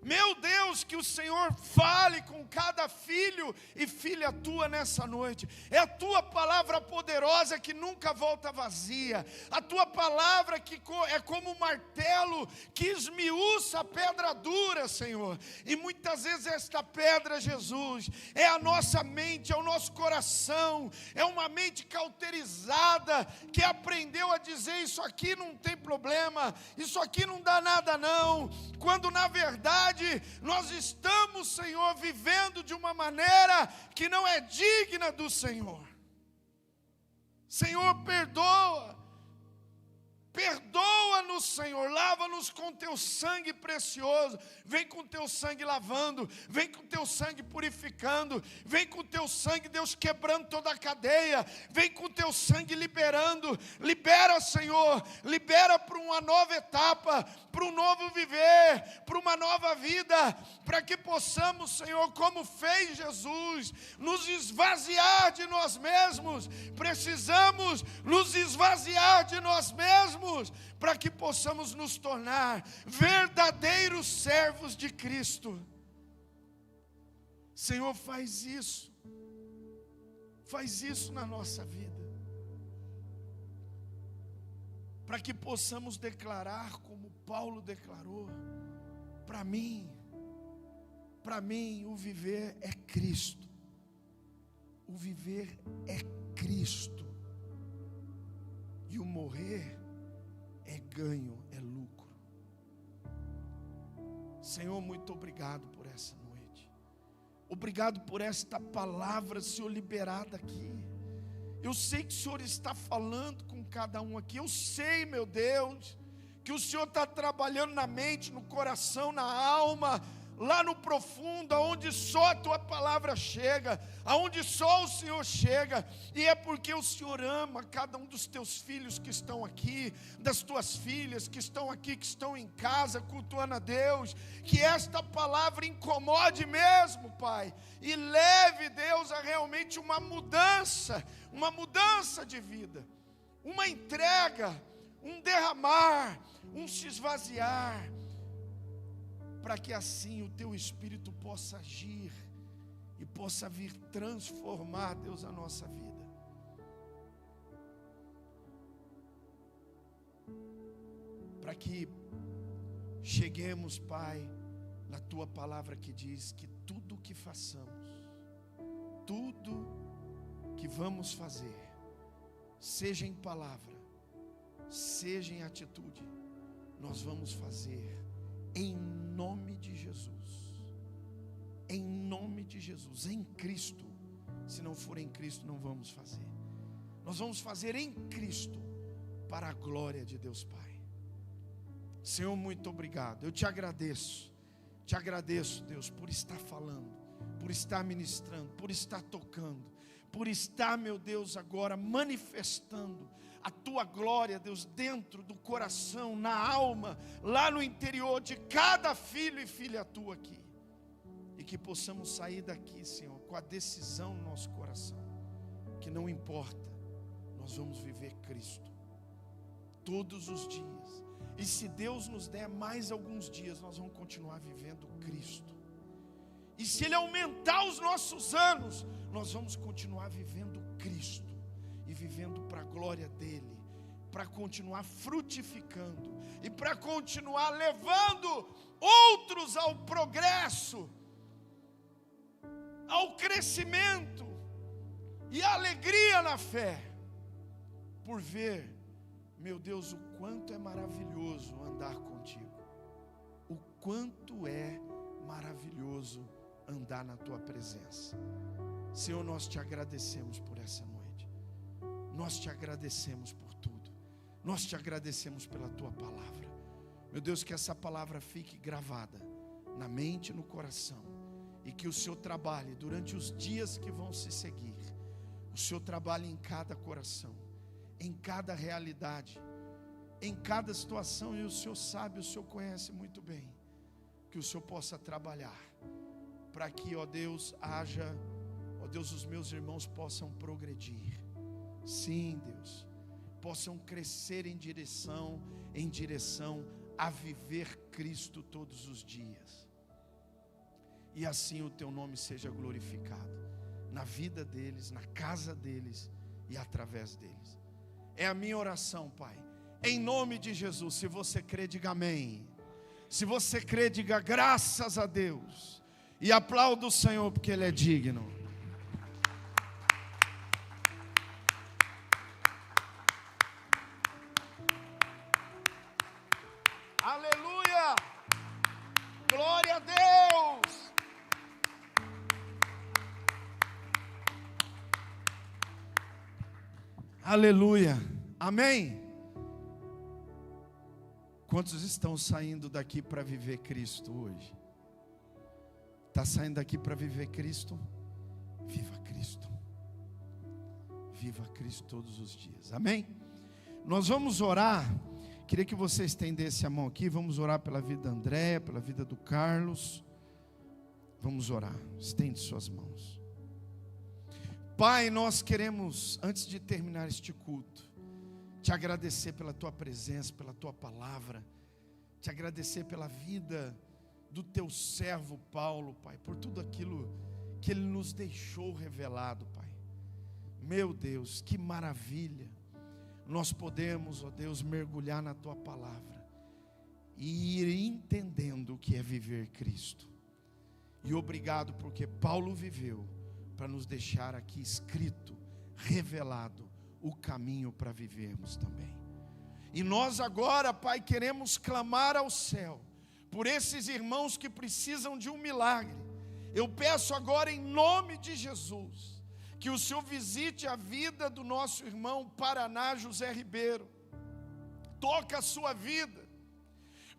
Meu Deus, que o Senhor fale com cada filho e filha tua nessa noite. É a tua palavra poderosa que nunca volta vazia. A tua palavra que é como um martelo que esmiuça a pedra dura, Senhor. E muitas vezes esta pedra, Jesus, é a nossa mente, é o nosso coração. É uma mente cauterizada que aprendeu a dizer: isso aqui não tem problema, isso aqui não dá nada não. Quando na verdade nós estamos, Senhor, vivendo de uma maneira que não é digna do Senhor. Senhor, perdoa-nos, Senhor, lava-nos com teu sangue precioso, vem com teu sangue lavando, vem com teu sangue purificando, vem com teu sangue, Deus, quebrando toda a cadeia, vem com teu sangue liberando, libera, Senhor, libera para uma nova etapa, para um novo viver, para uma nova vida, para que possamos, Senhor, como fez Jesus, nos esvaziar de nós mesmos. Precisamos nos esvaziar de nós mesmos, para que possamos nos tornar verdadeiros servos de Cristo. Senhor, faz isso na nossa vida, para que possamos declarar como Paulo declarou: para mim o viver é Cristo, o viver é Cristo, e o morrer é ganho, é lucro. Senhor, muito obrigado por essa noite. Obrigado por esta palavra, Senhor, liberada aqui. Eu sei que o Senhor está falando com cada um aqui. Eu sei, meu Deus, que o Senhor está trabalhando na mente, no coração, na alma lá no profundo, aonde só a tua palavra chega, aonde só o Senhor chega, e é porque o Senhor ama cada um dos teus filhos que estão aqui, das tuas filhas que estão aqui, que estão em casa, cultuando a Deus, que esta palavra incomode mesmo, Pai, e leve, Deus, a realmente uma mudança de vida, uma entrega, um derramar, um se esvaziar, para que assim o teu Espírito possa agir e possa vir transformar, Deus, a nossa vida. Para que cheguemos, Pai, na tua palavra que diz que tudo o que façamos, tudo que vamos fazer, seja em palavra, seja em atitude, nós vamos fazer em nome de Jesus, em nome de Jesus, em Cristo. Se não for em Cristo, não vamos fazer. Nós vamos fazer em Cristo, para a glória de Deus Pai. Senhor, muito obrigado. Eu te agradeço, Deus, por estar falando, por estar ministrando, por estar tocando, por estar, meu Deus, agora manifestando a tua glória, Deus, dentro do coração, na alma, lá no interior de cada filho e filha tua aqui. E que possamos sair daqui, Senhor, com a decisão no nosso coração, que não importa, nós vamos viver Cristo todos os dias. E se Deus nos der mais alguns dias, nós vamos continuar vivendo Cristo. E se Ele aumentar os nossos anos, nós vamos continuar vivendo Cristo. E vivendo para a glória dEle, para continuar frutificando, e para continuar levando outros ao progresso, ao crescimento, e à alegria na fé, por ver, meu Deus, o quanto é maravilhoso andar contigo, o quanto é maravilhoso andar na tua presença. Senhor, nós te agradecemos por essa noite. Nós te agradecemos por tudo. Nós te agradecemos pela tua palavra. Meu Deus, que essa palavra fique gravada na mente e no coração. E que o Senhor trabalhe durante os dias que vão se seguir. O Senhor trabalhe em cada coração, em cada realidade, em cada situação. E o Senhor sabe, o Senhor conhece muito bem. Que o Senhor possa trabalhar para que, ó Deus, os meus irmãos possam progredir. Sim, Deus, possam crescer em direção a viver Cristo todos os dias. E assim o teu nome seja glorificado na vida deles, na casa deles e através deles. É a minha oração, Pai, em nome de Jesus. Se você crê, diga amém. Se você crê, diga graças a Deus. E aplauda o Senhor, porque Ele é digno. Aleluia! Glória a Deus! Aleluia! Amém? Quantos estão saindo daqui para viver Cristo hoje? Está saindo daqui para viver Cristo? Viva Cristo. Viva Cristo todos os dias. Amém? Nós vamos orar. Queria que você estendesse a mão aqui. Vamos orar pela vida da Andréia, pela vida do Carlos. Vamos orar. Estende suas mãos. Pai, nós queremos, antes de terminar este culto, te agradecer pela tua presença, pela tua palavra. Te agradecer pela vida do teu servo Paulo, Pai, por tudo aquilo que ele nos deixou revelado, Pai. Meu Deus, que maravilha. Nós podemos, ó Deus, mergulhar na tua palavra e ir entendendo o que é viver Cristo. E obrigado porque Paulo viveu para nos deixar aqui escrito, revelado, o caminho para vivermos também. E nós agora, Pai, queremos clamar ao céu por esses irmãos que precisam de um milagre. Eu peço agora em nome de Jesus que o Senhor visite a vida do nosso irmão Paraná José Ribeiro. Toca a sua vida.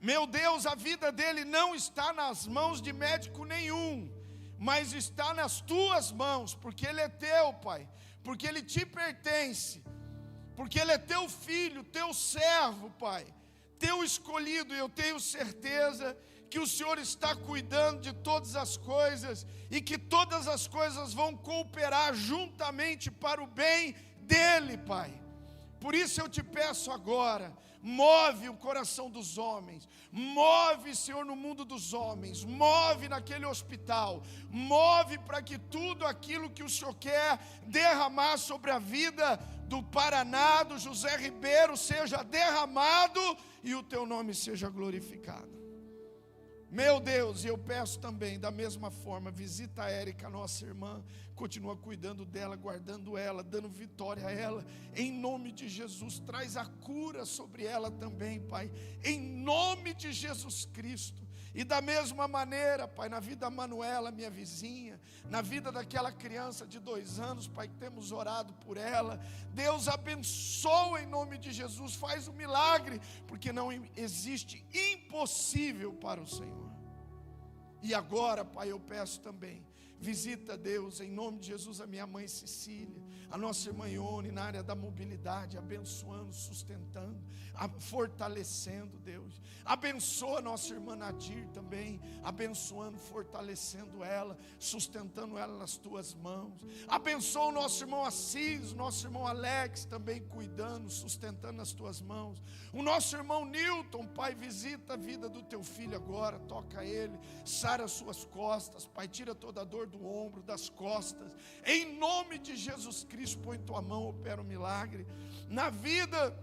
Meu Deus, a vida dele não está nas mãos de médico nenhum, mas está nas tuas mãos, porque ele é teu, Pai, porque ele te pertence, porque ele é teu filho, teu servo, Pai, teu escolhido. E eu tenho certeza que o Senhor está cuidando de todas as coisas, e que todas as coisas vão cooperar juntamente para o bem dele, Pai. Por isso eu te peço agora, move o coração dos homens, move, Senhor, no mundo dos homens, move naquele hospital, move para que tudo aquilo que o Senhor quer derramar sobre a vida do Paraná, do José Ribeiro, seja derramado e o teu nome seja glorificado. Meu Deus, e eu peço também, da mesma forma, visita a Érica, nossa irmã, continua cuidando dela, guardando ela, dando vitória a ela, em nome de Jesus. Traz a cura sobre ela também, Pai, em nome de Jesus Cristo. E da mesma maneira, Pai, na vida da Manuela, minha vizinha, na vida daquela criança de 2 anos, Pai, que temos orado por ela, Deus abençoa em nome de Jesus, faz um milagre, porque não existe impossível para o Senhor. E agora, Pai, eu peço também, visita, Deus, em nome de Jesus, a minha mãe Cecília, a nossa irmã Ione, na área da mobilidade, abençoando, sustentando, fortalecendo, Deus. Abençoa a nossa irmã Nadir também, abençoando, fortalecendo ela, sustentando ela nas tuas mãos. Abençoa o nosso irmão Assis, o nosso irmão Alex também cuidando, sustentando nas tuas mãos. O nosso irmão Newton, Pai, visita a vida do teu filho agora, toca ele, sara as suas costas, Pai, tira toda a dor do ombro, das costas, em nome de Jesus Cristo, põe tua mão, opera um milagre na vida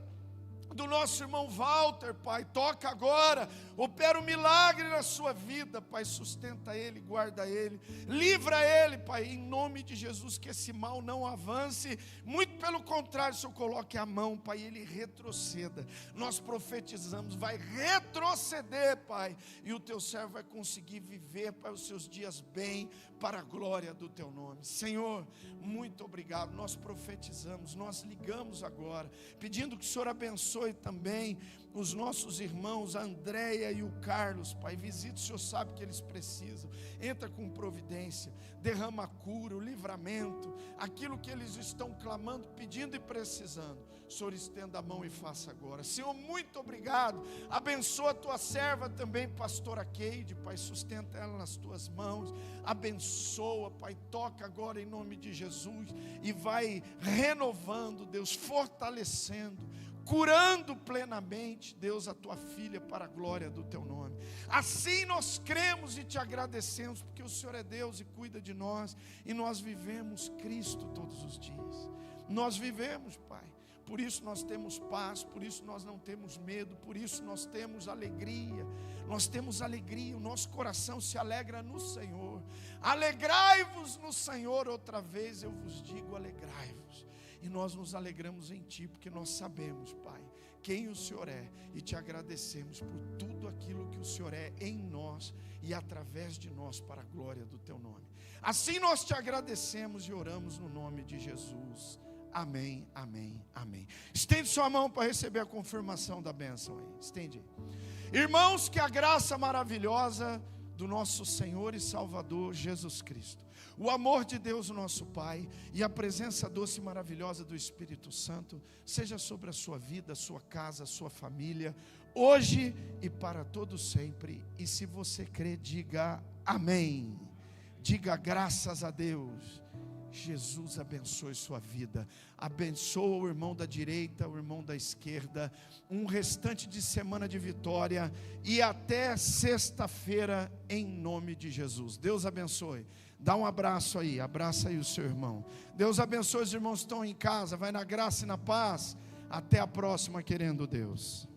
do nosso irmão Walter, Pai, toca agora, opera um milagre na sua vida, Pai, sustenta ele, guarda ele, livra ele, Pai, em nome de Jesus, que esse mal não avance, muito pelo contrário, se eu coloque a mão, Pai, ele retroceda. Nós profetizamos, vai retroceder, Pai, e o teu servo vai conseguir viver, Pai, os seus dias bem, para a glória do teu nome. Senhor, muito obrigado. Nós profetizamos, nós ligamos agora, pedindo que o Senhor abençoe também os nossos irmãos, a Andréia e o Carlos, Pai, visita, o Senhor sabe que eles precisam, entra com providência, derrama a cura, o livramento, aquilo que eles estão clamando, pedindo e precisando, o Senhor estenda a mão e faça agora. Senhor, muito obrigado, abençoa a tua serva também, pastora Keide, Pai, sustenta ela nas tuas mãos, abençoa, Pai, toca agora em nome de Jesus, e vai renovando, Deus, fortalecendo, curando plenamente, Deus, a tua filha para a glória do teu nome. Assim nós cremos e te agradecemos, porque o Senhor é Deus e cuida de nós, e nós vivemos Cristo todos os dias. Nós vivemos, Pai, por isso nós temos paz, por isso nós não temos medo, por isso nós temos alegria, o nosso coração se alegra no Senhor. Alegrai-vos no Senhor, outra vez eu vos digo, alegrai-vos. E nós nos alegramos em Ti, porque nós sabemos, Pai, quem o Senhor é, e te agradecemos por tudo aquilo que o Senhor é em nós e através de nós, para a glória do Teu nome. Assim nós te agradecemos e oramos no nome de Jesus. Amém, amém, amém. Estende sua mão para receber a confirmação da bênção aí. Estende aí. Irmãos, que a graça maravilhosa do nosso Senhor e Salvador Jesus Cristo, o amor de Deus, o nosso Pai, e a presença doce e maravilhosa do Espírito Santo seja sobre a sua vida, a sua casa, a sua família, hoje e para todo sempre. E se você crê, diga amém. Diga graças a Deus. Jesus abençoe sua vida, abençoa o irmão da direita, o irmão da esquerda, um restante de semana de vitória, e até sexta-feira, em nome de Jesus. Deus abençoe. Dá um abraço aí, abraça aí o seu irmão. Deus abençoe os irmãos que estão em casa, vai na graça e na paz. Até a próxima, querendo Deus.